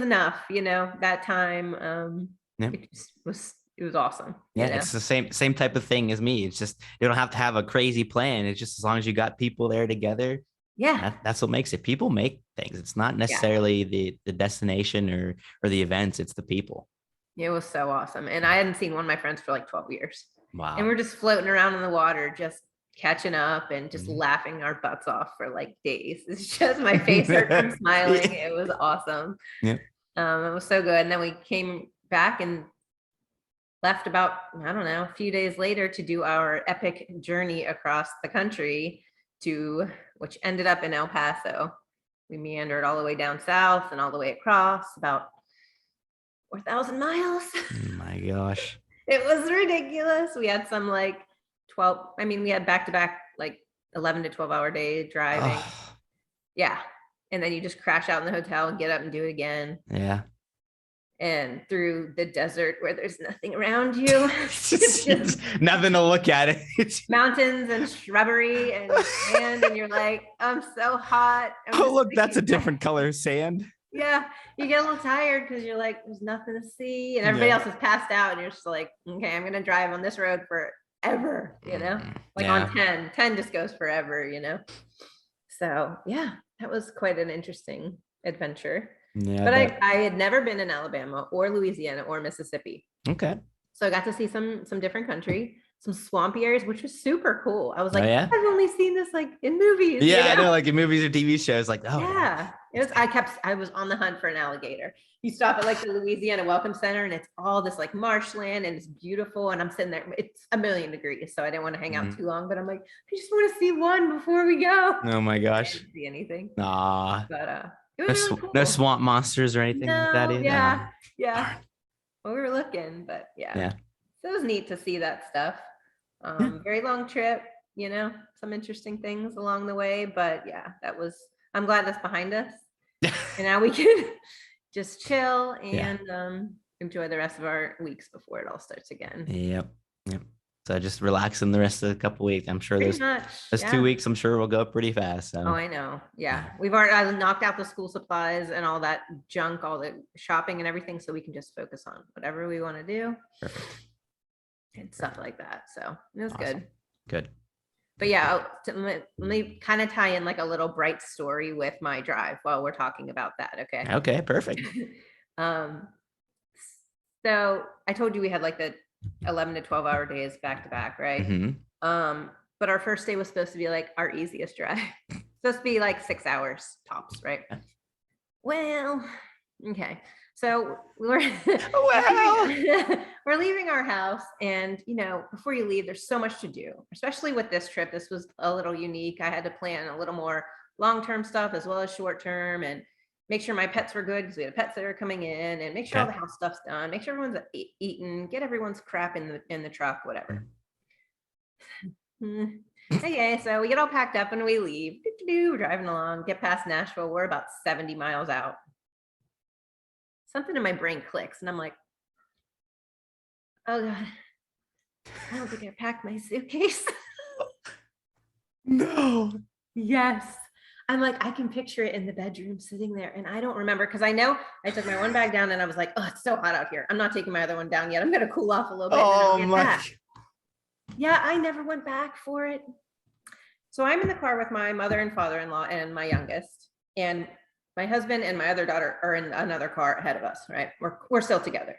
enough, that time. It was awesome. Yeah. It's the same type of thing as me. It's just, you don't have to have a crazy plan. It's just as long as you got people there together, Yeah. That's what makes it. People make things. It's not Yeah. necessarily the destination or the events. It's the people. It was so awesome. And I hadn't seen one of my friends for like 12 years. And Wow. we're just floating around in the water, just catching up and just Mhm. laughing our butts off for like days. It's just my face hurt from smiling. It was awesome. Yeah. It was so good. And then we came back and left about, I don't know, a few days later to do our epic journey across the country to, which ended up in El Paso. We meandered all the way down south and all the way across, about 4,000 miles. Oh my gosh. It was ridiculous. We had some like 12, I mean, we had back to back like 11 to 12-hour day driving. Oh, Yeah. And then you just crash out in the hotel and get up and do it again. yeah. And through the desert where there's nothing around you. It's just nothing to look at. It's, Mountains and shrubbery and sand. And you're like, I'm so hot. oh, look, that's a different color sand. Yeah. You get a little tired because you're like, there's nothing to see. And everybody else is passed out. And you're just like, okay, I'm going to drive on this road forever, like on 10 just goes forever. So yeah, that was quite an interesting adventure. Yeah. But I had never been in Alabama or Louisiana or Mississippi. Okay. So I got to see some different country, some swampy areas, which was super cool. I was like, yeah? I've only seen this like in movies. Yeah, I know, like in movies or TV shows, like, oh yeah. It was, I was on the hunt for an alligator. You stop at like the Louisiana Welcome Center and it's all this like marshland and it's beautiful. And I'm sitting there, it's 1,000,000 degrees. So I didn't want to hang out too long, but I'm like, I just want to see one before we go. Oh my gosh. I didn't see anything. Nah. But it was really cool. No swamp monsters or anything like that either. Yeah. Yeah. Well, we were looking, but yeah. Yeah. So it was neat to see that stuff. Very long trip, some interesting things along the way, but yeah, I'm glad that's behind us. And now we can just chill and enjoy the rest of our weeks before it all starts again. Yep. So just relaxing the rest of the couple weeks. I'm sure Pretty those much, 2 weeks, I'm sure will go pretty fast. So. Oh, I know. Yeah. I knocked out the school supplies and all that junk, all the shopping and everything. So we can just focus on whatever we want to do. Perfect. And stuff like that. So it was Awesome. good. But yeah, let me kind of tie in like a little bright story with my drive while we're talking about that. Okay. Okay, perfect. So I told you we had like the 11 to 12-hour days back to back, right? Mm-hmm. But our first day was supposed to be like our easiest drive. Supposed to be like 6 hours tops, right? Well, okay. So we're we're leaving our house, and before you leave, there's so much to do, especially with this trip. This was a little unique. I had to plan a little more long-term stuff as well as short-term, and make sure my pets were good because we had a pet sitter coming in, and make sure all the house stuff's done, make sure everyone's eaten, get everyone's crap in the truck, whatever. Okay, so we get all packed up and we leave. We're driving along, get past Nashville. We're about 70 miles out. Something in my brain clicks and I'm like, oh God, I don't think I packed my suitcase. No. Yes. I'm like, I can picture it in the bedroom sitting there, and I don't remember because I know I took my one bag down and I was like, oh, it's so hot out here. I'm not taking my other one down yet. I'm going to cool off a little bit. Oh my. Yeah, I never went back for it. So I'm in the car with my mother and father-in-law and my youngest, and my husband and my other daughter are in another car ahead of us, right? We're still together.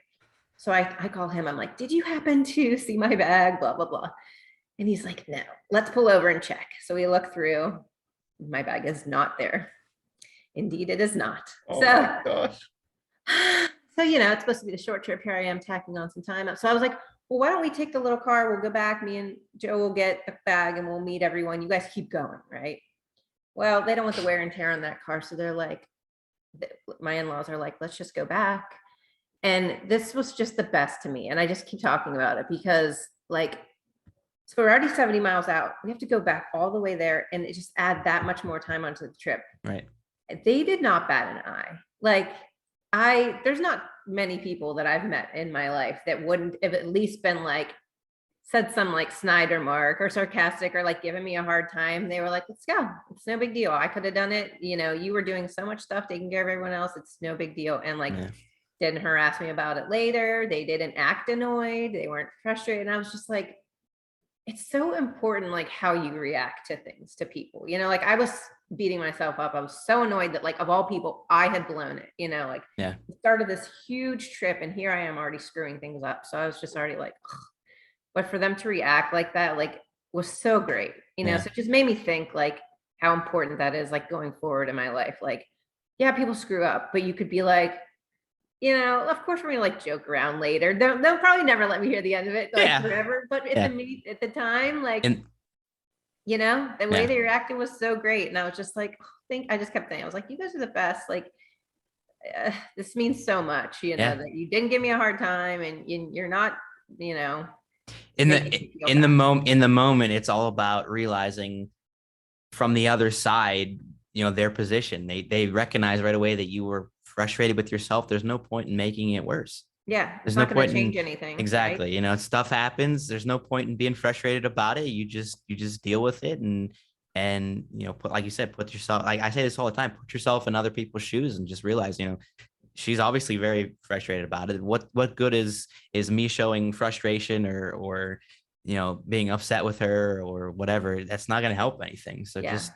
So I call him. I'm like, did you happen to see my bag? Blah, blah, blah. And he's like, no, let's pull over and check. So we look through. My bag is not there. Indeed, it is not. Oh my gosh. So, it's supposed to be the short trip. Here I am tacking on some time up. So I was like, well, why don't we take the little car? We'll go back. Me and Joe will get the bag and we'll meet everyone. You guys keep going, right? Well, they don't want the wear and tear on that car. So they're like, my in-laws are like, let's just go back. And this was just the best to me. And I just keep talking about it because so we're already 70 miles out. We have to go back all the way there and it just add that much more time onto the trip. Right. They did not bat an eye. There's not many people that I've met in my life that wouldn't have at least been said some snide remark or sarcastic or giving me a hard time. They were like, let's go. It's no big deal. I could have done it. You were doing so much stuff, taking care of everyone else. It's no big deal. And didn't harass me about it later. They didn't act annoyed. They weren't frustrated. And I was just like, it's so important, like how you react to things, to people, like I was beating myself up. I was so annoyed that, like, of all people, I had blown it, like Yeah. started this huge trip and here I am already screwing things up. So I was just already like, ugh. But for them to react like that, like, was so great, Yeah. so it just made me think like how important that is, like going forward in my life. Like, yeah, people screw up, but you could be like, of course we're gonna like joke around later. They'll probably never let me hear the end of it, like Yeah. forever. But at Yeah. the time, like, And the way yeah. they reacted was so great. And I was just like, I just kept thinking, I was like, you guys are the best. Like, this means so much, Yeah. that you didn't give me a hard time and you're not, In making me the feel bad. in the moment, it's all about realizing from the other side, their position. They recognize right away that you were frustrated with yourself. There's no point in making it worse. Yeah, it's There's no not going point to in change anything, right? exactly, stuff happens. There's no point in being frustrated about it. You just deal with it and put, like you said, put yourself, like I say this all the time, put yourself in other people's shoes and just realize, she's obviously very frustrated about it. What good is me showing frustration or being upset with her or whatever? That's not going to help anything. So Yeah. just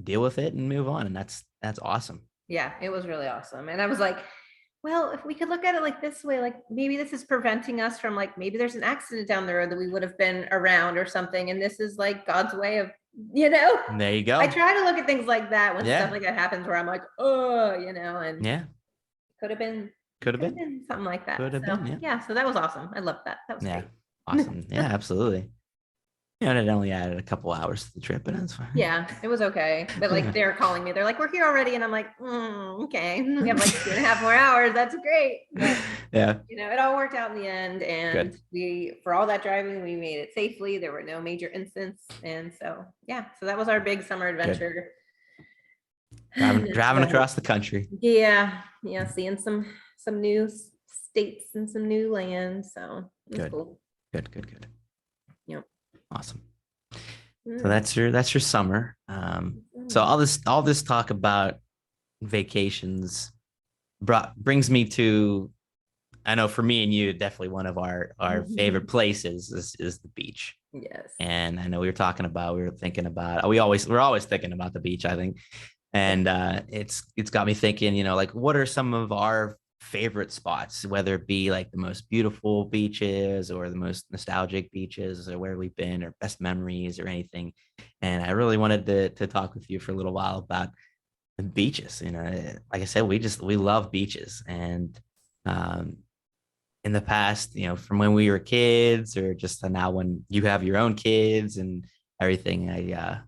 deal with it and move on. And that's awesome. Yeah, it was really awesome. And I was like, well, if we could look at it like this way, like maybe this is preventing us from, like, maybe there's an accident down the road that we would have been around or something. And this is like God's way of, There you I go. try to look at things like that when stuff Yeah. like that happens where I'm like, oh, and Yeah. could have been, Could have been. something like that. Could have So been. Yeah. yeah, so that was awesome. I loved that. That was Yeah. great. Awesome. Yeah, absolutely. And it only added a couple hours to the trip, and that's fine. Yeah, it was okay. But like they're calling me, they're like, we're here already. And I'm like, okay, we have like 2.5 more hours. That's great. But Yeah. it all worked out in the end. And Good. for all that driving, we made it safely. There were no major incidents. And so, yeah, so that was our big summer adventure. Driving So, across the country. yeah, seeing some new states and some new land. So it was Good. cool. Good. Yep. Awesome. So Mm. that's your summer. So all this talk about vacations brings me to, I know for me and you, definitely one of our favorite places is the beach. Yes. And I know we're always thinking about the beach, I think. And it's got me thinking, like, what are some of our favorite spots, whether it be like the most beautiful beaches or the most nostalgic beaches or where we've been or best memories or anything. And I really wanted to talk with you for a little while about the beaches. Like I said, we love beaches. And in the past, from when we were kids or just now when you have your own kids and everything, I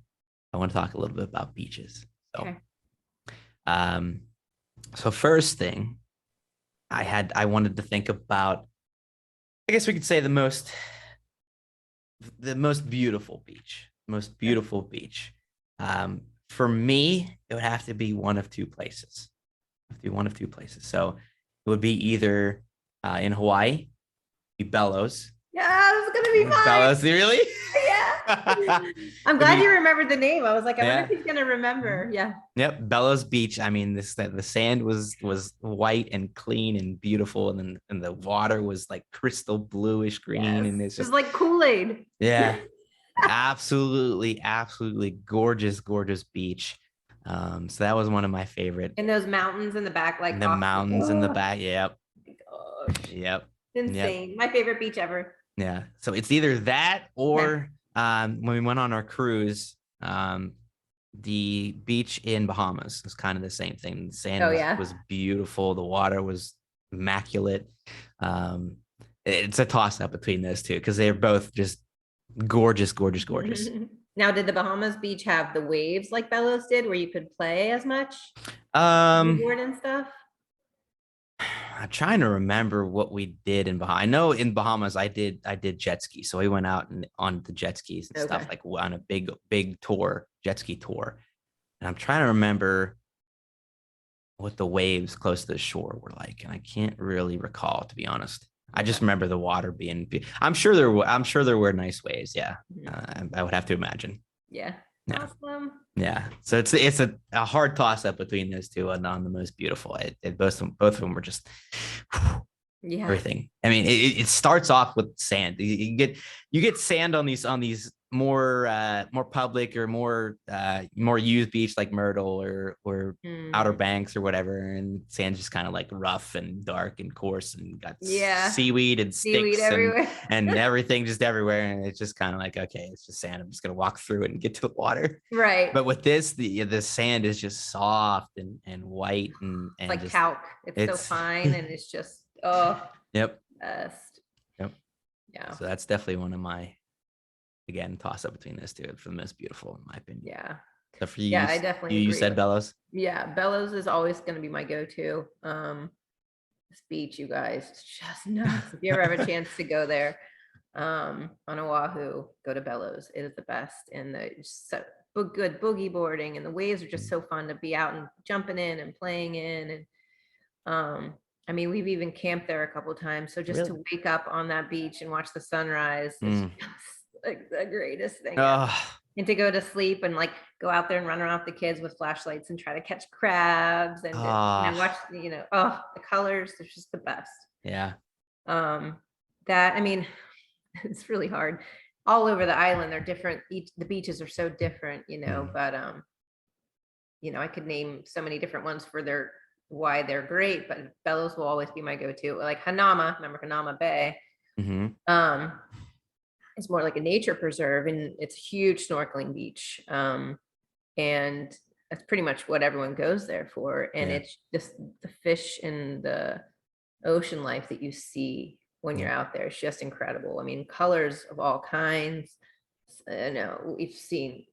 want to talk a little bit about beaches. So, Okay. so first thing I wanted to think about, I guess we could say the most beautiful beach. For me, it would have to be one of two places. So it would be either in Hawaii, be Bellows. Yeah, this is gonna be fun. Bellows, really? Yeah. I'm glad you remembered the name. I was like, I wonder Yeah. if he's gonna remember. Yeah. Yep, Bellows Beach. I mean, the sand was white and clean and beautiful, and the water was like crystal bluish green, Yes. and it's It was just like Kool-Aid. yeah, absolutely gorgeous beach. So that was one of my favorite. And those mountains in the back, like The off mountains in the back. Yep. gosh. Yep. Insane. Yep. My favorite beach ever. Yeah. So it's either that or when we went on our cruise, the beach in Bahamas was kind of the same thing. The sand was beautiful. The water was immaculate. It's a toss up between those two because they're both just gorgeous. Now, did the Bahamas beach have the waves like Bellows did, where you could play as much? Board and stuff. I'm trying to remember what we did in Bahamas. I know in Bahamas I did jet ski. So we went out and on the jet skis and stuff, like on a big tour, jet ski tour. And I'm trying to remember what the waves close to the shore were like. And I can't really recall, to be honest. I just remember the water being, I'm sure there were nice waves. Yeah. I would have to imagine. Yeah. Yeah. Awesome. Yeah. So it's a hard toss up between those two and on the most beautiful. Both of them were just Yeah. everything. I mean, it starts off with sand. You get sand on these more public or more used beach like Myrtle or Outer Mm. Banks or whatever, and sand's just kind of like rough and dark and coarse and got Yeah. seaweed and Seaweed sticks everywhere. and everything just everywhere, and it's just kind of like, okay, it's just sand. I'm just gonna walk through it and get to the water. Right. But with this, the sand is just soft and white It's and like just talc. It's so it's fine and it's just, oh, yep. best. Yep. Yeah. So that's definitely one of my, again, toss up between those two for the most beautiful, in my opinion. Yeah. So for you, Yeah, I definitely agree said with Bellows. Yeah, Bellows is always going to be my go-to. This beach, you guys, it's just nuts. If you ever have a chance to go there, on Oahu, go to Bellows. It is the best, and the so good boogie boarding, and the waves are just so fun to be out and jumping in and playing in. And I mean, we've even camped there a couple times. So just Really? to wake up on that beach and watch the sunrise is just like the greatest thing ever. Oh, And to go to sleep and like go out there and run around with the kids with flashlights and try to catch crabs and watch, oh, the colors, it's just the best. yeah. That, I mean, it's really hard. All over the island, they're different. The beaches are so different, but I could name so many different ones for why they're great, but Bellows will always be my go-to. Like Hanama, remember Hanama Bay? It's more like a nature preserve, and it's a huge snorkeling beach. And that's pretty much what everyone goes there for. And it's just the fish and the ocean life that you see when you're out there. It's just incredible. I mean, colors of all kinds. We've seen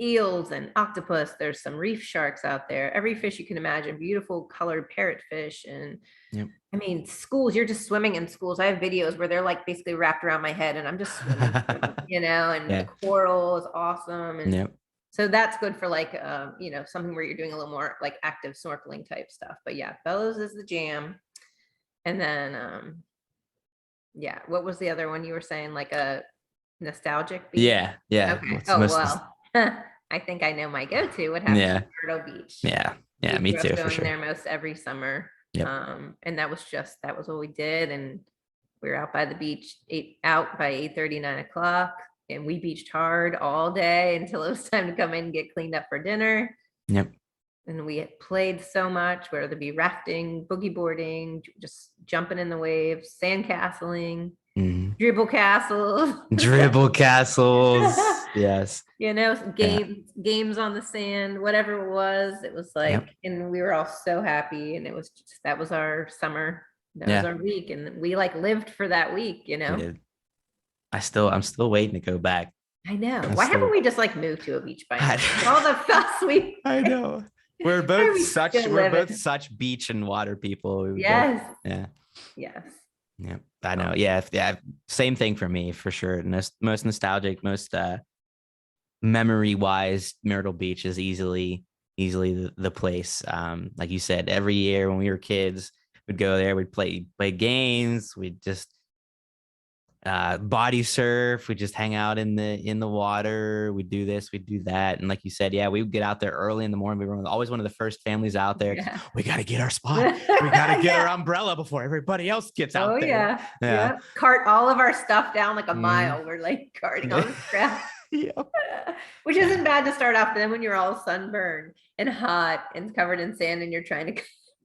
eels and octopus. There's some reef sharks out there. Every fish you can imagine, beautiful colored parrotfish. And I mean, schools, you're just swimming in schools. I have videos where they're like basically wrapped around my head and I'm just swimming, and the coral is awesome. And so that's good for like, something where you're doing a little more like active snorkeling type stuff. But yeah, Bellows is the jam. And then, what was the other one you were saying? Like a nostalgic beach? Yeah. Okay. Well, I think I know my go-to would have to be Myrtle Beach. Yeah. We Me grew up too, for going sure. there most every summer. Yep. And that was what we did. And we were out by the beach, out by 8:30, 9 o'clock. And we beached hard all day until it was time to come in and get cleaned up for dinner. Yep. And we had played so much, whether it be rafting, boogie boarding, just jumping in the waves, sand castling, dribble castles. Dribble castles. Yes. Games on the sand, whatever it was like, and we were all so happy. And it was that was our summer. That was our week. And we like lived for that week, We did. I'm still waiting to go back. I know. Why haven't we just like moved to a beach by now? All the fuss I know. We're both such beach and water people. Yes. Yeah. I know. Yeah. Same thing for me, for sure. Most nostalgic, most memory wise, Myrtle Beach is easily the place. Like you said, every year when we were kids, we'd go there, we'd play games, we'd just body surf, we just hang out in the water, we do this, we do that. And like you said, we would get out there early in the morning. We were always one of the first families out there. We got to get our spot, we got to get our umbrella before everybody else gets out there. Yeah. Cart all of our stuff down like a mile. We're like carting all the crap. Which isn't bad to start off, but then when you're all sunburned and hot and covered in sand and you're trying to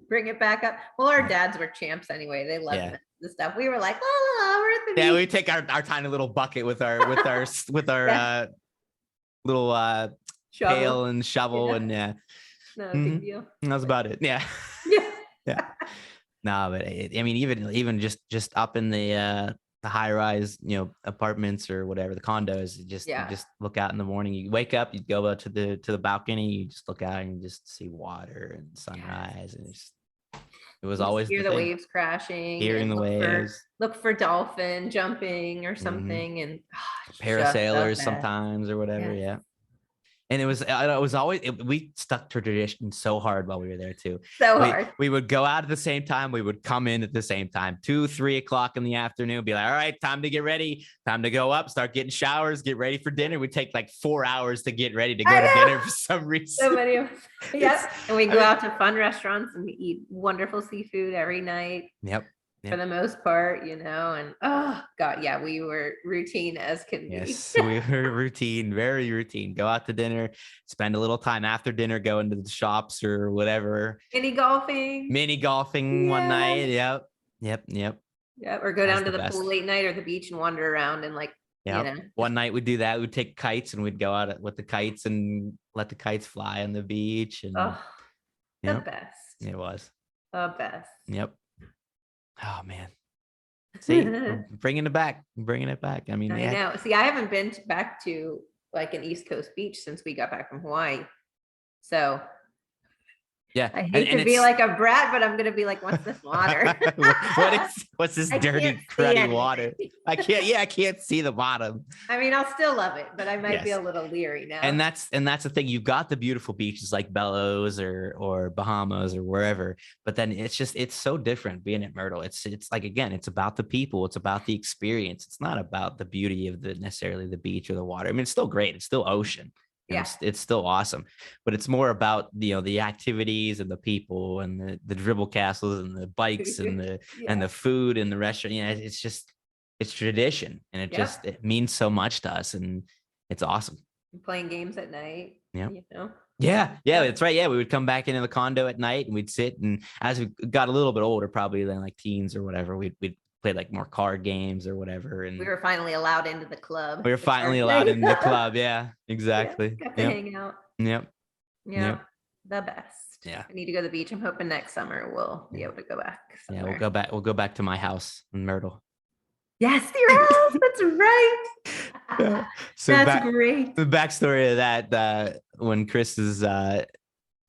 bring it back up. Well, our dads were champs anyway. They loved the stuff. We were like, we're at the beach. We take our tiny little bucket with our little pail and shovel and no big deal. That was about it. Yeah. No, but I mean, even just up in the high rise, apartments or whatever, the condos, you just look out in the morning, you wake up, you go out to the balcony, you just look out and you just see water and sunrise. And it was always hear the waves crashing, hearing the waves, look for dolphin jumping or something, and parasailers sometimes or whatever. Yeah. And it was always, we stuck to tradition so hard while we were there too. Hard. We would go out at the same time. We would come in at the same time, 2-3 o'clock in the afternoon, be like, all right, time to get ready, time to go up, start getting showers, get ready for dinner. We'd take like 4 hours to get ready to go to dinner for some reason. So many of us. Yes. And we go out to fun restaurants and we eat wonderful seafood every night. Yep. for the most part, and oh God, yeah, we were routine as can be. Yes, we were routine, very routine. Go out to dinner, spend a little time after dinner, go into the shops or whatever. Mini golfing. Mini golfing one night. Yep. Yeah, or go That was down to the the pool best. late night or the beach and wander around and Yep. One night we'd do that. We'd take kites and we'd go out with the kites and let the kites fly on the beach. And oh, the yep, best. it was. The best. Yep. Oh man. See, we're bringing it back. I mean, I know. See, I haven't been back to like an East Coast beach since we got back from Hawaii. So yeah. I hate to be like a brat, but I'm gonna be like, what's this water? what's this I dirty, can't see cruddy anything. water? I can't see the bottom. I mean, I'll still love it, but I might be Yes. a little leery now. And that's the thing. You've got the beautiful beaches like Bellows or Bahamas or wherever, but then it's so different being at Myrtle. It's like, again, it's about the people, it's about the experience. It's not about the beauty of necessarily the beach or the water. I mean, it's still great. It's still ocean. Yeah. It's still awesome, but it's more about the activities and the people and the dribble castles and the bikes and the food and the restaurant. It's tradition, and it means so much to us, and it's awesome. Playing games at night. Yeah. Yeah, That's right. Yeah, we would come back into the condo at night and we'd sit, and as we got a little bit older, probably then like teens or whatever, we'd play like more card games or whatever. And we were finally allowed into the club. Yeah, exactly. Got to hang out. Yep. The best. Yeah. I need to go to the beach. I'm hoping next summer we'll be able to go back somewhere. Yeah, we'll go back to my house in Myrtle. Yes, your house. That's right. Yeah. So that's great. The backstory of that, when Chris's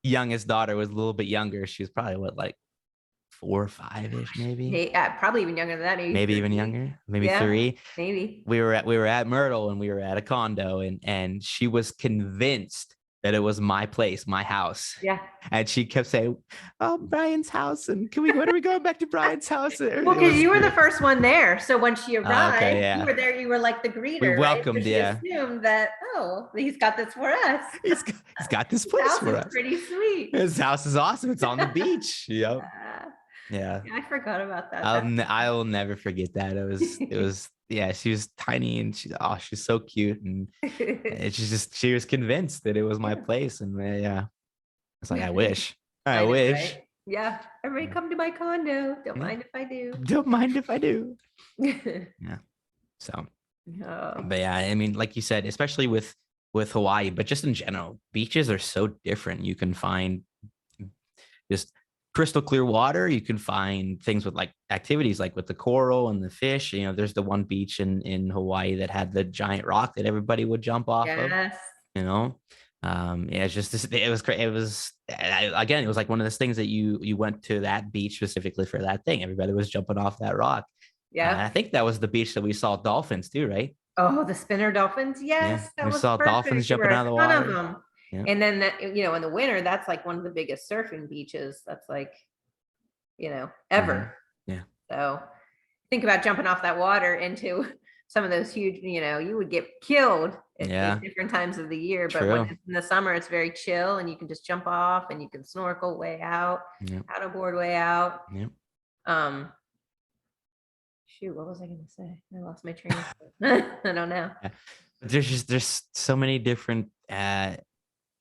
youngest daughter was a little bit younger, she was probably like 4 or 5-ish, maybe. Probably even younger than that. Maybe even younger. Maybe 3. Maybe. We were at Myrtle, and we were at a condo, and she was convinced that it was my place, my house. Yeah. And she kept saying, "Oh, Brian's house, and when are we going back to Brian's house?" Well, because you were the first one there, so when she arrived, you were there. You were like the greeter. We welcomed, right? So she assumed that he's got this for us. He's got this place for us. Pretty sweet. His house is awesome. It's on the beach. Yep. Yeah. I forgot about that. I will never forget that. It was. Yeah, she was tiny, and she's so cute, and she was convinced that it was my place, and it's like, I wish. Right? Yeah, everybody come to my condo. Don't mind if I do. Don't mind if I do. Yeah. So. But yeah, I mean, like you said, especially with Hawaii, but just in general, beaches are so different. You can find just crystal clear water. You can find things with like activities like with the coral and the fish. There's the one beach in Hawaii that had the giant rock that everybody would jump off of. It's just it was great. It was, again, it was like one of those things that you went to that beach specifically for that thing. Everybody was jumping off that rock. Yeah. I think that was the beach that we saw dolphins too, right? Oh, the spinner dolphins. Yes. We saw dolphins jumping out of the water. Of them. Yeah. And then in the winter, that's like one of the biggest surfing beaches. That's like, ever. Yeah. So think about jumping off that water into some of those huge, you would get killed at different times of the year. But when it's in the summer, it's very chill, and you can just jump off, and you can snorkel way out, paddleboard way out. Yep. Shoot, what was I going to say? I lost my train of thought. I don't know. Yeah. There's so many different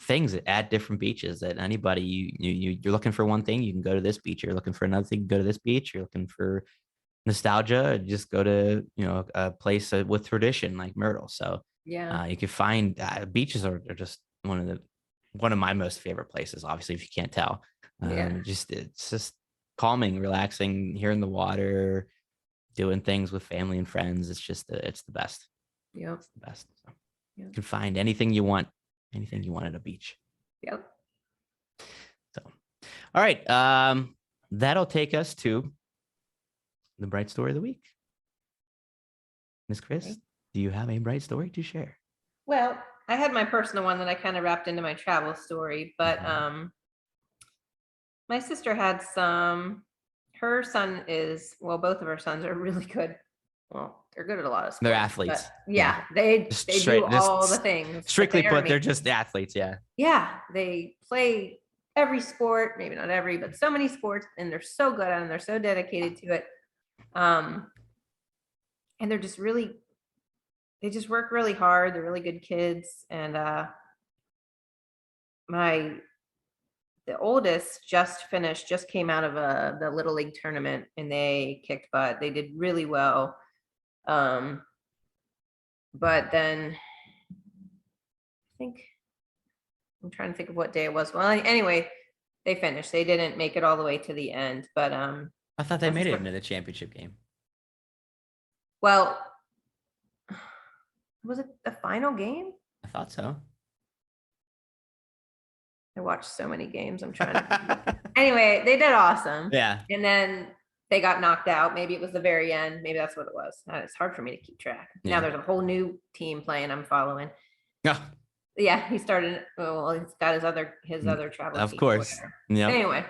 things at different beaches that anybody you're looking for one thing, you can go to this beach. You're looking for another thing, go to this beach. You're looking for nostalgia, just go to a place with tradition like Myrtle. So you can find beaches are just one of my most favorite places, obviously, if you can't tell. It's just calming, relaxing, hearing the water, doing things with family and friends. It's the best. It's the best. So you can find anything you want at a beach. Yep. So, all right. That'll take us to the bright story of the week. Miss Chris, do you have a bright story to share? Well, I had my personal one that I kind of wrapped into my travel story, but my sister had her son both of her sons are really good. Well, they're good at a lot of sports. They're athletes. They do all the things. Strictly put, they're just athletes. Yeah. Yeah. They play every sport, maybe not every, but so many sports, and they're so good at them. They're so dedicated to it. And they just work really hard. They're really good kids. And my the oldest just came out of the little league tournament, and they kicked butt. They did really well. But then I think I'm trying to think of what day it was. Well, anyway, they finished. They didn't make it all the way to the end, but I thought they made it into the championship game. well, was it the final game? I thought so. I watched so many games. I'm trying to. Anyway, they did awesome. Yeah. And then they got knocked out. Maybe it was the very end. Maybe that's what it was. It's hard for me to keep track. Yeah. Now there's a whole new team playing. I'm following. Oh, Yeah, he started. Well, he's got his other travel. of team, course. Yeah. Anyway,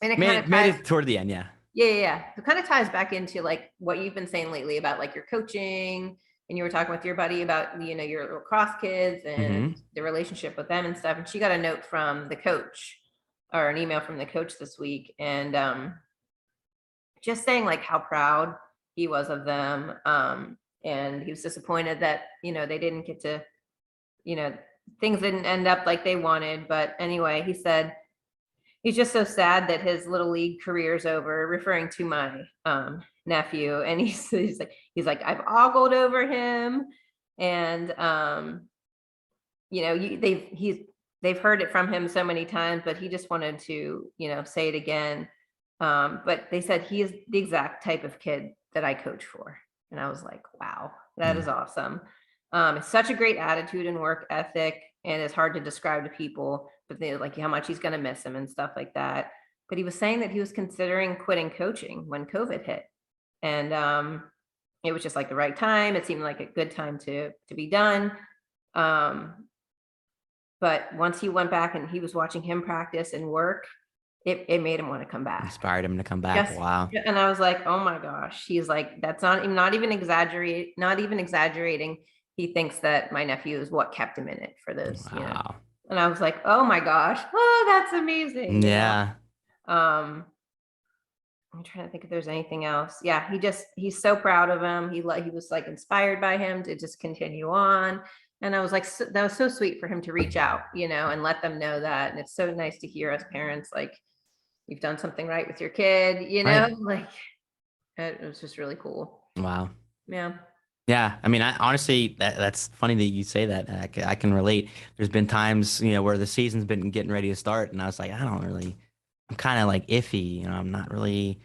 and it Made it toward the end. Yeah. Yeah. It kind of ties back into like what you've been saying lately about like your coaching, and you were talking with your buddy about, you know, your lacrosse kids and the relationship with them and stuff. And she got a note from the coach, or an email from the coach this week, and just saying like how proud he was of them. And he was disappointed that, you know, they didn't get to, you know, things didn't end up like they wanted. But anyway, he said he's just so sad that his little league career is over, referring to my nephew. And he's like, I've ogled over him. And you know, they've heard it from him so many times, but he just wanted to, you know, say it again. But they said he is the exact type of kid that I coach for. And I was like, wow, that is awesome. It's such a great attitude and work ethic, and it's hard to describe to people, but they like how much he's going to miss him and stuff like that. But he was saying that he was considering quitting coaching when COVID hit. And it was just like the right time. It seemed like a good time to be done. But once he went back and he was watching him practice and work, it made him want to come back. Inspired him to come back. Wow. And I was like, oh my gosh. He's like, that's not even exaggerating. He thinks that my nephew is what kept him in it for this. Wow. You know? And I was like, oh my gosh. Oh, that's amazing. Yeah. I'm trying to think if there's anything else. Yeah, he's so proud of him. He was like inspired by him to just continue on. And I was like, that was so sweet for him to reach out, you know, and let them know that. And it's so nice to hear as parents, like, you've done something right with your kid, you know, like it was just really cool. Wow. Yeah. Yeah. I mean, honestly, that's funny that you say that. I can relate. There's been times, you know, where the season's been getting ready to start, and I was like, I'm kind of like iffy, you know, I'm not really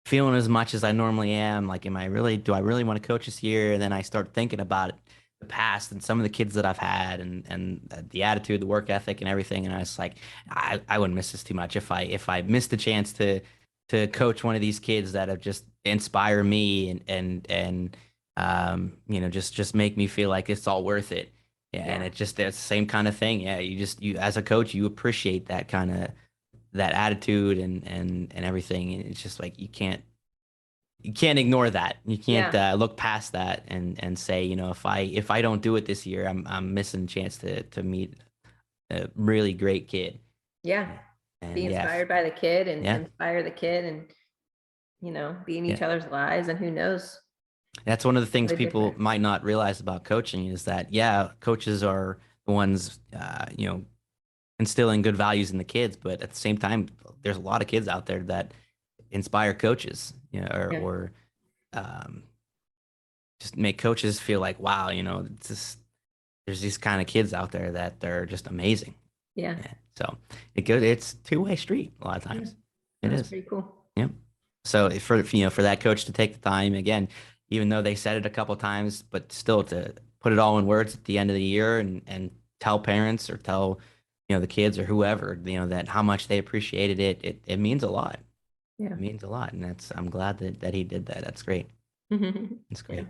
feeling as much as I normally am. Like, do I really want to coach this year? And then I start thinking about the past and some of the kids that I've had, and the attitude, the work ethic and everything. And I was like, I wouldn't miss this too much if I missed the chance to coach one of these kids that have just inspire me and you know, just make me feel like it's all worth it. Yeah. And it's the same kind of thing. Yeah. You as a coach, you appreciate that kind of, that attitude and everything. And it's just like, you can't ignore that. You can't look past that and say, you know, if I don't do it this year, I'm missing a chance to meet a really great kid. Yeah. And be inspired by the kid and inspire the kid, and, you know, be in each other's lives. And who knows? That's one of the things people might not realize about coaching is that, coaches are the ones, you know, instilling good values in the kids. But at the same time, there's a lot of kids out there that inspire coaches, you know, or just make coaches feel like, wow, you know, there's these kind of kids out there that they're just amazing. Yeah. So it's a two-way street a lot of times. Yeah. It is pretty cool. Yeah. So for that coach to take the time again, even though they said it a couple of times, but still to put it all in words at the end of the year and tell parents or tell, you know, the kids or whoever, you know, that how much they appreciated it. It means a lot. Yeah. It means a lot. And I'm glad that he did that. That's great. That's great. Yeah.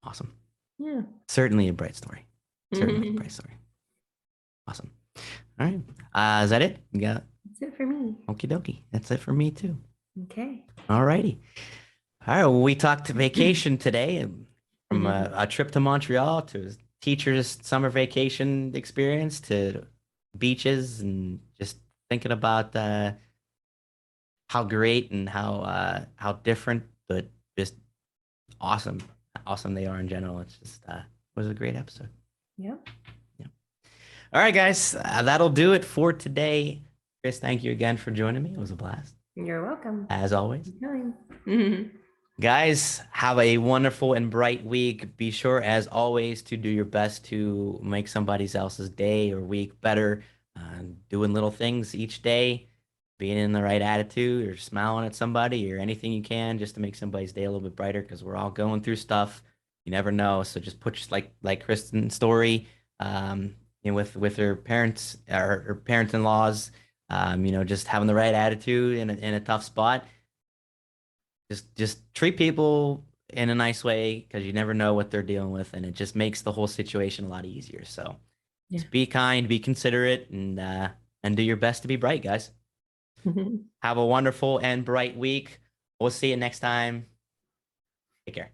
Awesome. Yeah. Certainly a bright story. Certainly a bright story. Awesome. All right. Is that it? That's it for me. Okie dokie. That's it for me too. Okay. All righty. All right. Well, we talked vacation today, from a trip to Montreal to teacher's summer vacation experience to beaches, and just thinking about how great and how different but just awesome they are in general. It's just was a great episode. Yep. All right, guys, that'll do it for today. Chris, thank you again for joining me. It was a blast, You're welcome. as always. Mm-hmm. Guys, have a wonderful and bright week. Be sure, as always, to do your best to make somebody else's day or week better. Doing little things each day, being in the right attitude, or smiling at somebody, or anything you can just to make somebody's day a little bit brighter. Because we're all going through stuff. You never know. So just put like Kristen's story, with her parents or her parents-in-laws, just having the right attitude in a tough spot. Just treat people in a nice way because you never know what they're dealing with, and it just makes the whole situation a lot easier. So just be kind, be considerate, and do your best to be bright, guys. Have a wonderful and bright week. We'll see you next time. Take care.